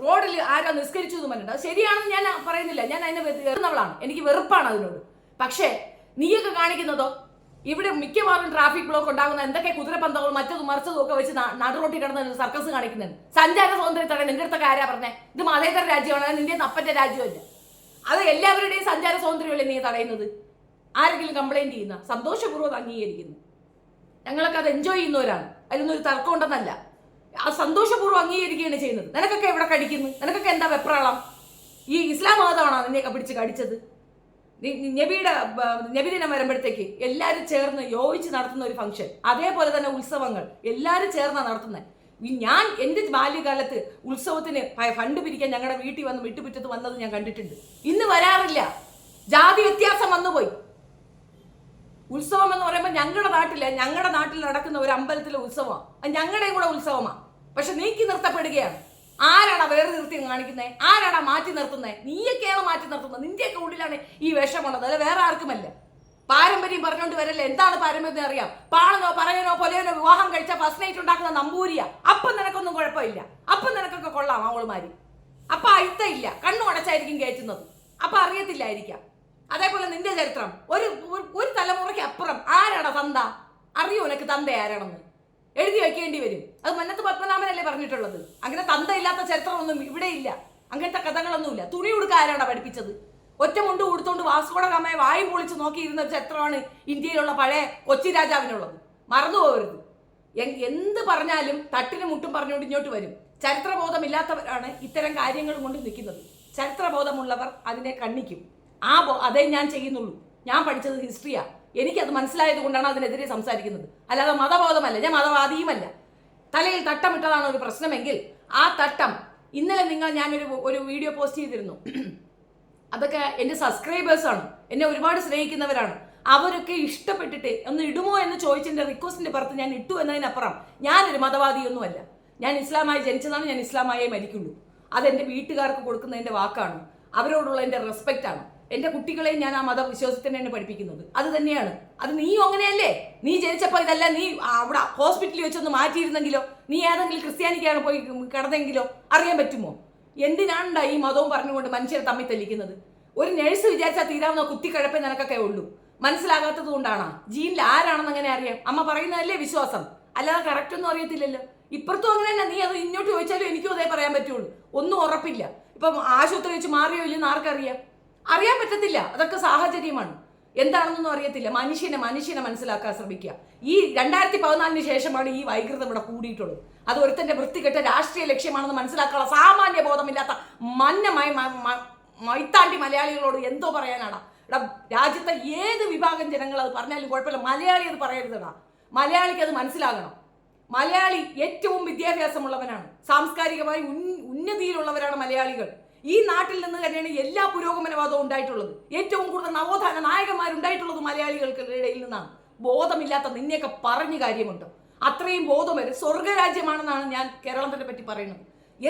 റോഡിൽ ആരോ നിസ്കരിച്ചു എന്ന് പറഞ്ഞിട്ട് അത് ശരിയാണെന്ന് ഞാൻ പറയുന്നില്ല. ഞാൻ അതിനെ വെറുന്നവളാണ്, എനിക്ക് വെറുപ്പാണ് അതിനോട്. പക്ഷേ നീയൊക്കെ കാണിക്കുന്നതോ ഇവിടെ മിക്കവാറും ട്രാഫിക് ബ്ലോക്ക് ഉണ്ടാകുന്ന എന്തൊക്കെ കുതിരപ്പന്തകളും മറ്റതും മറിച്ചതും ഒക്കെ വെച്ച് നടുറോട്ടി കിടന്ന സർക്കസ് കാണിക്കുന്നുണ്ട്. സഞ്ചാര സ്വാതന്ത്ര്യം തടയാൻ നിന്റെ അടുത്തൊക്കെ ആരാ പറഞ്ഞേ? ഇത് മതേതര രാജ്യമാണ്, നിന്റെ നപ്പന്റെ രാജ്യമല്ല. അത് എല്ലാവരുടെയും സഞ്ചാര സ്വാതന്ത്ര്യമല്ലേ നീ തടയുന്നത്? ആരെങ്കിലും കംപ്ലൈന്റ് ചെയ്യുന്ന സന്തോഷപൂർവ്വം അംഗീകരിക്കുന്നു. ഞങ്ങളൊക്കെ അത് എൻജോയ് ചെയ്യുന്നവരാണ്, അതിലൊന്നും ഒരു തർക്കം ഉണ്ടെന്നല്ല. ആ സന്തോഷപൂർവ്വം അംഗീകരിക്കുകയാണ് ചെയ്യുന്നത്. നിനക്കൊക്കെ എവിടെ കടിക്കുന്നു? നിനക്കൊക്കെ എന്താ വെപ്രാളം? ഈ ഇസ്ലാം മതമാണോ നിന്നെയൊക്കെ പിടിച്ച് കടിച്ചത്? നബിദിനം വരുമ്പോഴത്തേക്ക് എല്ലാവരും ചേർന്ന് യോജിച്ച് നടത്തുന്ന ഒരു ഫംഗ്ഷൻ, അതേപോലെ തന്നെ ഉത്സവങ്ങൾ എല്ലാവരും ചേർന്നാണ് നടത്തുന്നത്. ഞാൻ എൻ്റെ ബാല്യകാലത്ത് ഉത്സവത്തിന് ഫണ്ട് പിരിക്കാൻ ഞങ്ങളുടെ വീട്ടിൽ വന്ന് വിട്ടുപിറ്റത്ത് വന്നത് ഞാൻ കണ്ടിട്ടുണ്ട്. ഇന്ന് വരാറില്ല. ജാതി വ്യത്യാസം വന്നുപോയി. ഉത്സവം എന്ന് പറയുമ്പോൾ ഞങ്ങളുടെ നാട്ടിൽ നടക്കുന്ന ഒരു അമ്പലത്തിലെ ഉത്സവമാണ്, ഞങ്ങളുടെയും കൂടെ ഉത്സവമാണ്. പക്ഷെ നീക്കി നിർത്തപ്പെടുകയാണ്. ആരാടാ വേറെ നിർത്തി കാണിക്കുന്നത്? ആരാടാ മാറ്റി നിർത്തുന്നത്? നീയൊക്കെയാണ് മാറ്റി നിർത്തുന്നത്. നിന്റെയൊക്കെ ഉള്ളിലാണ് ഈ വിഷമുള്ളത്, അല്ല വേറെ ആർക്കുമല്ല. പാരമ്പര്യം പറഞ്ഞുകൊണ്ട് വരല്ലേ. എന്താണ് പാരമ്പര്യം അറിയാം? പാളനോ പറയനോ പൊലയനോ വിവാഹം കഴിച്ച ഫസ്റ്റ് നൈറ്റ് ഉണ്ടാക്കുന്ന നമ്പൂരിയ. അപ്പം നിനക്കൊന്നും കുഴപ്പമില്ല, അപ്പം നിനക്കൊക്കെ കൊള്ളാം അവളുമാരി. അപ്പൊ അയിത്തയില്ല, കണ്ണു അടച്ചായിരിക്കും കയറ്റുന്നത്, അപ്പൊ അറിയത്തില്ലായിരിക്കാം. അതേപോലെ നിന്റെ ചരിത്രം ഒരു തലമുറയ്ക്ക് അപ്പുറം ആരാടാ തന്ത? അറിയോ നിനക്ക് തന്ത ആരാണെന്ന്? എഴുതി വയ്ക്കേണ്ടി വരും. അത് മന്നത്ത് പത്മനാഭനല്ലേ പറഞ്ഞിട്ടുള്ളത്. അങ്ങനെ തന്ത ഇല്ലാത്ത ചരിത്രമൊന്നും ഇവിടെ ഇല്ല, അങ്ങനത്തെ കഥകളൊന്നുമില്ല. തുണി ഉടുക്ക ആരാടാ പഠിപ്പിച്ചത്? ഒറ്റ മുണ്ട് കൊടുത്തോണ്ട് വാസ്കോഡ ഗാമയെ വായും പൊളിച്ച് നോക്കിയിരുന്ന ഒരു ചരിത്രമാണ് ഇന്ത്യയിലുള്ള പഴയ കൊച്ചി രാജാവിനുള്ളത്. മറന്നു പോകരുത്. എന്ത് പറഞ്ഞാലും തട്ടിന് മുട്ടും പറഞ്ഞുകൊണ്ട് ഇങ്ങോട്ട് വരും. ചരിത്രബോധമില്ലാത്തവരാണ് ഇത്തരം കാര്യങ്ങൾ കൊണ്ട് നിൽക്കുന്നത്. ചരിത്രബോധമുള്ളവർ അതിനെ കണ്ണിക്കും. അതേ ഞാൻ ചെയ്യുന്നുള്ളൂ. ഞാൻ പഠിച്ചത് ഹിസ്റ്ററിയാ, എനിക്കത് മനസ്സിലായത് കൊണ്ടാണ് അതിനെതിരെ സംസാരിക്കുന്നത്, അല്ലാതെ മതബോധമല്ല. ഞാൻ മതവാദിയുമല്ല. തലയിൽ തട്ടമിട്ടതാണ് ഒരു പ്രശ്നമെങ്കിൽ ആ തട്ടം ഇന്നലെ ഞാനൊരു വീഡിയോ പോസ്റ്റ് ചെയ്തിരുന്നു. അതൊക്കെ എൻ്റെ സബ്സ്ക്രൈബേഴ്സാണ്, എന്നെ ഒരുപാട് സ്നേഹിക്കുന്നവരാണ്. അവരൊക്കെ ഇഷ്ടപ്പെട്ടിട്ട് ഒന്ന് ഇടുമോ എന്ന് ചോദിച്ചതിൻ്റെ റിക്വസ്റ്റിൻ്റെ പുറത്ത് ഞാൻ ഇട്ടു എന്നതിനപ്പുറം ഞാനൊരു മതവാദിയൊന്നുമല്ല. ഞാൻ ഇസ്ലാമായി ജനിച്ചതാണ്, ഞാൻ ഇസ്ലാമായേ മരിക്കുള്ളൂ. അതെൻ്റെ വീട്ടുകാർക്ക് കൊടുക്കുന്നതിൻ്റെ വാക്കാണ്, അവരോടുള്ള എൻ്റെ റെസ്പെക്റ്റാണ്. എൻ്റെ കുട്ടികളെയും ഞാൻ ആ മതവിശ്വാസത്തിന് തന്നെ പഠിപ്പിക്കുന്നത് അത് തന്നെയാണ്. അത് നീയും അങ്ങനെയല്ലേ? നീ ജനിച്ചപ്പോൾ ഇതല്ല, നീ അവിടെ ഹോസ്പിറ്റലിൽ വെച്ചൊന്ന് മാറ്റിയിരുന്നെങ്കിലോ, നീ ഏതെങ്കിലും ക്രിസ്ത്യാനിക്കാണ് പോയി കിടന്നെങ്കിലോ അറിയാൻ പറ്റുമോ? എന്തിനാണ്ടാ ഈ മതവും പറഞ്ഞുകൊണ്ട് മനുഷ്യരെ തമ്മിൽ തെളിക്കുന്നത്? ഒരു നഴ്സ് വിചാരിച്ചാൽ തീരാവുന്ന കുത്തിക്കഴപ്പേ നിനക്കൊക്കെ ഉള്ളൂ. മനസ്സിലാകാത്തത് കൊണ്ടാണ്. ജീനിൽ ആരാണെന്ന് അങ്ങനെ അറിയാം. അമ്മ പറയുന്നതല്ലേ വിശ്വാസം, അല്ലാതെ കറക്റ്റ് ഒന്നും അറിയത്തില്ലല്ലോ. ഇപ്പുറത്തും അങ്ങനെ തന്നെ. നീ അത് ഇങ്ങോട്ട് ചോദിച്ചാലും എനിക്കും അതേ പറയാൻ പറ്റുള്ളൂ. ഒന്നും ഉറപ്പില്ല. ഇപ്പം ആശുപത്രി വെച്ച് മാറിയോ ഇല്ലെന്ന് ആർക്കറിയാം? അറിയാൻ പറ്റത്തില്ല. അതൊക്കെ സാഹചര്യമാണ്, എന്താണെന്നൊന്നും അറിയത്തില്ല. മനുഷ്യനെ മനസ്സിലാക്കാൻ ശ്രമിക്കുക. ഈ 2014 ശേഷമാണ് ഈ വൈകൃതം ഇവിടെ കൂടിയിട്ടുള്ളത്. അത് ഒരുത്തന്റെ വൃത്തികെട്ട രാഷ്ട്രീയ ലക്ഷ്യമാണെന്ന് മനസ്സിലാക്കാനുള്ള സാമാന്യ ബോധമില്ലാത്ത മൈത്താണ്ടി മലയാളികളോട് എന്തോ പറയാനാണ്. രാജ്യത്തെ ഏത് വിഭാഗം ജനങ്ങൾ അത് പറഞ്ഞാലും കുഴപ്പമില്ല, മലയാളി അത് പറയരുതടാ. മലയാളിക്ക് അത് മനസ്സിലാകണം. മലയാളി ഏറ്റവും വിദ്യാഭ്യാസമുള്ളവനാണ്, സാംസ്കാരികമായി ഉന്നതിയിലുള്ളവരാണ് മലയാളികൾ. ഈ നാട്ടിൽ നിന്ന് തന്നെയാണ് എല്ലാ പുരോഗമനവാദവും ഉണ്ടായിട്ടുള്ളത്. ഏറ്റവും കൂടുതൽ നവോത്ഥാന നായകന്മാരുണ്ടായിട്ടുള്ളത് മലയാളികൾക്കിടയിൽ നിന്നാണ്. ബോധമില്ലാത്ത നിന്നെയൊക്കെ പറഞ്ഞു കാര്യമുണ്ട്. അത്രയും ബോധം വരും. സ്വർഗരാജ്യമാണെന്നാണ് ഞാൻ കേരളത്തിനെ പറ്റി പറയുന്നത്.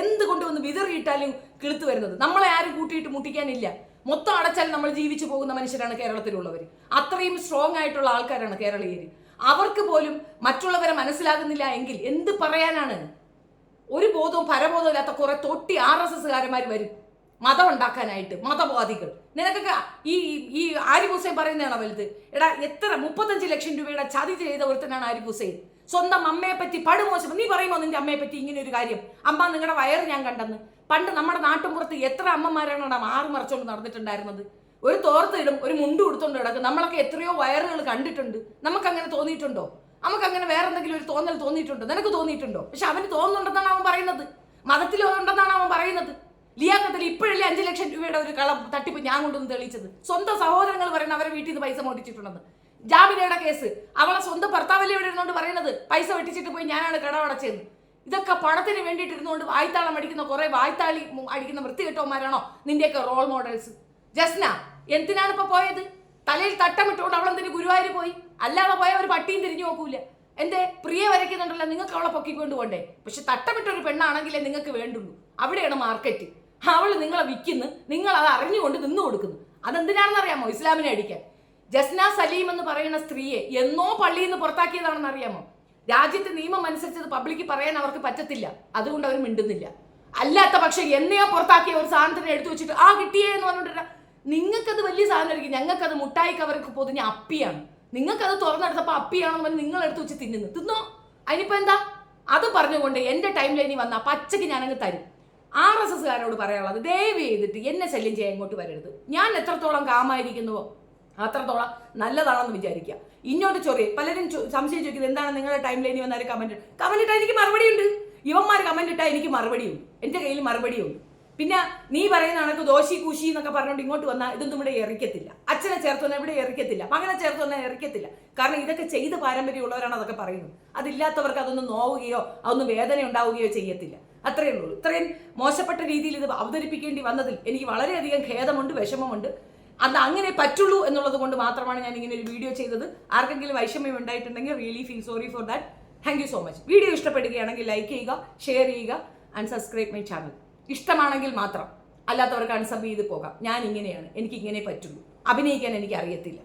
എന്തുകൊണ്ട് വന്ന് വിതറിയിട്ടാലും കിളുത്തു വരുന്നത്? നമ്മളെ ആരും കൂട്ടിയിട്ട് മുട്ടിക്കാനില്ല. മൊത്തം അടച്ചാൽ നമ്മൾ ജീവിച്ചു പോകുന്ന മനുഷ്യരാണ് കേരളത്തിലുള്ളവർ. അത്രയും സ്ട്രോങ് ആയിട്ടുള്ള ആൾക്കാരാണ് കേരളീയർ. അവർക്ക് പോലും മറ്റുള്ളവരെ മനസ്സിലാകുന്നില്ല എങ്കിൽ എന്ത് പറയാനാണ്? ഒരു ബോധവും പരബോധവും ഇല്ലാത്ത കുറെ തൊട്ടി RSSകാരന്മാർ വരും മതം ഉണ്ടാക്കാനായിട്ട്, മതവാദികൾ. നിനക്കൊക്കെ ഈ ആരിഫ് ഹുസൈൻ പറയുന്നതാണോ വലുത്? എടാ, എത്ര 35 ലക്ഷം രൂപയുടെ ചതി ചെയ്ത ഒരുത്തനാണ് ആരിഫ് ഹുസൈൻ. സ്വന്തം അമ്മയെ പറ്റി പടുമോശം. നീ പറയുമോ നിന്റെ അമ്മയെ പറ്റി ഇങ്ങനെ ഒരു കാര്യം? അമ്മ നിങ്ങളുടെ വയറ് ഞാൻ കണ്ടെന്ന്. പണ്ട് നമ്മുടെ നാട്ടുമ്പുറത്ത് എത്ര അമ്മമാരാണ് മാറി മറിച്ചുകൊണ്ട് നടന്നിട്ടുണ്ടായിരുന്നത്? ഒരു തോർത്തിടും, ഒരു മുണ്ട് കൊടുത്തോണ്ട് കിടക്കും. നമ്മളൊക്കെ എത്രയോ വയറുകൾ കണ്ടിട്ടുണ്ട്. നമുക്കങ്ങനെ തോന്നിയിട്ടുണ്ടോ? നമുക്കങ്ങനെ വേറെ എന്തെങ്കിലും ഒരു തോന്നൽ തോന്നിയിട്ടുണ്ടോ? നിനക്ക് തോന്നിയിട്ടുണ്ടോ? പക്ഷെ അവന് തോന്നുന്നുണ്ടെന്നാണ് അവൻ പറയുന്നത്. മതത്തിൽ ഉണ്ടെന്നാണ് അവൻ പറയുന്നത്. ലിയാഖത്തിൽ ഇപ്പോഴല്ലേ 5 ലക്ഷം രൂപയുടെ ഒരു തട്ടിപ്പ് ഞാൻ കൊണ്ടൊന്ന് തെളിയിച്ചത്. സ്വന്തം സഹോദരങ്ങൾ പറയുന്നത് അവരെ വീട്ടിൽ നിന്ന് പൈസ മോട്ടിച്ചിട്ടുണ്ടെന്ന്. ജാമിനയുടെ കേസ് അവളെ സ്വന്തം ഭർത്താവല്ലേ ഇവിടെ ഇരുന്നോണ്ട് പറയുന്നത് പൈസ വെട്ടിച്ചിട്ട് പോയി ഞാനാണ് കടമടച്ചതെന്ന്. ഇതൊക്കെ പണത്തിന് വേണ്ടിയിട്ടിരുന്നുകൊണ്ട് വായ്ത്താളം അടിക്കുന്ന കുറെ വായ്ത്താളി അടിക്കുന്ന വൃത്തികെട്ടവന്മാരാണോ നിന്റെയൊക്കെ റോൾ മോഡൽസ്? ജസ്ന എന്തിനാണ് ഇപ്പൊ പോയത്? തലയിൽ തട്ടമിട്ടുകൊണ്ട് അവളെന്തിന് ഗുരുവായൂർ പോയി? അല്ലാതെ പോയ ഒരു പട്ടിയും തിരിഞ്ഞു നോക്കൂല. എന്റെ പ്രിയ വരയ്ക്കുന്നുണ്ടല്ലോ, നിങ്ങൾക്ക് അവളെ പൊക്കിക്കൊണ്ട് പോണ്ടേ? പക്ഷെ തട്ടമിട്ടൊരു പെണ്ണാണെങ്കിലേ നിങ്ങൾക്ക് വേണ്ടുള്ളൂ. അവിടെയാണ് മാർക്കറ്റ്. അവള് നിങ്ങളെ വിൽക്കുന്നു, നിങ്ങൾ അത് അറിഞ്ഞുകൊണ്ട് നിന്ന് കൊടുക്കുന്നു. അതെന്തിനാണെന്ന് അറിയാമോ? ഇസ്ലാമിനെ അടിക്കാൻ. ജസ്ന സലീം എന്ന് പറയുന്ന സ്ത്രീയെ എന്നോ പള്ളിയിൽ നിന്ന് പുറത്താക്കിയതാണെന്ന് അറിയാമോ? രാജ്യത്തെ നിയമം അനുസരിച്ചത് പബ്ലിക്ക് പറയാൻ അവർക്ക് പറ്റത്തില്ല, അതുകൊണ്ട് അവർ മിണ്ടുന്നില്ല. അല്ലാത്ത പക്ഷെ എന്നെയോ പുറത്താക്കിയ ഒരു സാധനത്തിനെ എടുത്തു വെച്ചിട്ട് കിട്ടിയേ എന്ന് പറഞ്ഞിട്ട് നിങ്ങൾക്കത് വലിയ സാധനമായിരിക്കും, ഞങ്ങൾക്കത് മുട്ടായി കവർക്ക് പൊതിഞ്ഞ അപ്പിയാണ്. നിങ്ങൾക്കത് തുറന്നെടുത്തപ്പോൾ അപ്പിയാണെന്ന് പറഞ്ഞ് നിങ്ങൾ എടുത്ത് വെച്ച് തിന്നോ. അതിനിപ്പോ എന്താ? അത് പറഞ്ഞുകൊണ്ട് എന്റെ ടൈം ലൈനിൽ വന്ന പച്ചക്ക് ഞാനങ്ങ് തരും. RSSകാരോട് പറയാനുള്ളത്, ദയവ് ചെയ്തിട്ട് എന്നെ ശല്യം ചെയ്യാൻ ഇങ്ങോട്ട് വരരുത്. ഞാൻ എത്രത്തോളം കാമായിരിക്കുന്നുവോ അത്രത്തോളം നല്ലതാണെന്ന് വിചാരിക്കുക. ഇങ്ങോട്ട് ചൊറിയ പലരും സംശയം ചോദിക്കുന്നത് എന്താണ് നിങ്ങളുടെ ടൈം ലൈനിൽ വന്നാലും കമന്റ് ഇട്ടാൽ എനിക്ക് മറുപടിയുണ്ട്. ഇവന്മാർ കമന്റ് ഇട്ടാൽ എനിക്ക് മറുപടിയുണ്ട്, എന്റെ കയ്യിൽ മറുപടിയുണ്ട്. പിന്നെ നീ പറയുന്ന കണക്ക് ദോശി കൂശി എന്നൊക്കെ പറഞ്ഞുകൊണ്ട് ഇങ്ങോട്ട് വന്നാൽ ഇതൊന്നും ഇവിടെ എറിക്കത്തില്ല. അച്ഛനെ ചേർത്ത് വന്നാൽ ഇവിടെ എറിക്കത്തില്ല, മകനെ ചേർത്ത് വന്നാൽ എറിക്കത്തില്ല. കാരണം ഇതൊക്കെ ചെയ്ത് പാരമ്പര്യമുള്ളവരാണ് അതൊക്കെ പറയുന്നത്. അതില്ലാത്തവർക്ക് അതൊന്നും നോവുകയോ അതൊന്നും വേദന ഉണ്ടാവുകയോ ചെയ്യത്തില്ല. അത്രയേ ഉള്ളൂ. ഇത്രയും മോശപ്പെട്ട രീതിയിൽ ഇത് അവതരിപ്പിക്കേണ്ടി വന്നതിൽ എനിക്ക് വളരെയധികം ഖേദമുണ്ട്, വിഷമമുണ്ട്. അത് അങ്ങനെ പറ്റുള്ളൂ എന്നുള്ളത് കൊണ്ട് മാത്രമാണ് ഞാൻ ഇങ്ങനെ ഒരു വീഡിയോ ചെയ്തത്. ആർക്കെങ്കിലും വൈഷമ്യം ഉണ്ടായിട്ടുണ്ടെങ്കിൽ really feel sorry for that. Thank you so much. Video ഇഷ്ടപ്പെടുകയാണെങ്കിൽ ലൈക്ക് ചെയ്യുക, ഷെയർ ചെയ്യുക ആൻഡ് സബ്സ്ക്രൈബ് മൈ ചാനൽ. ഇഷ്ടമാണെങ്കിൽ മാത്രം, അല്ലാത്തവർക്ക് അൺസബ് ചെയ്ത് പോകാം. ഞാൻ ഇങ്ങനെയാണ്, എനിക്ക് ഇങ്ങനെ പറ്റുള്ളൂ. അഭിനയിക്കാൻ എനിക്ക് അറിയത്തില്ല.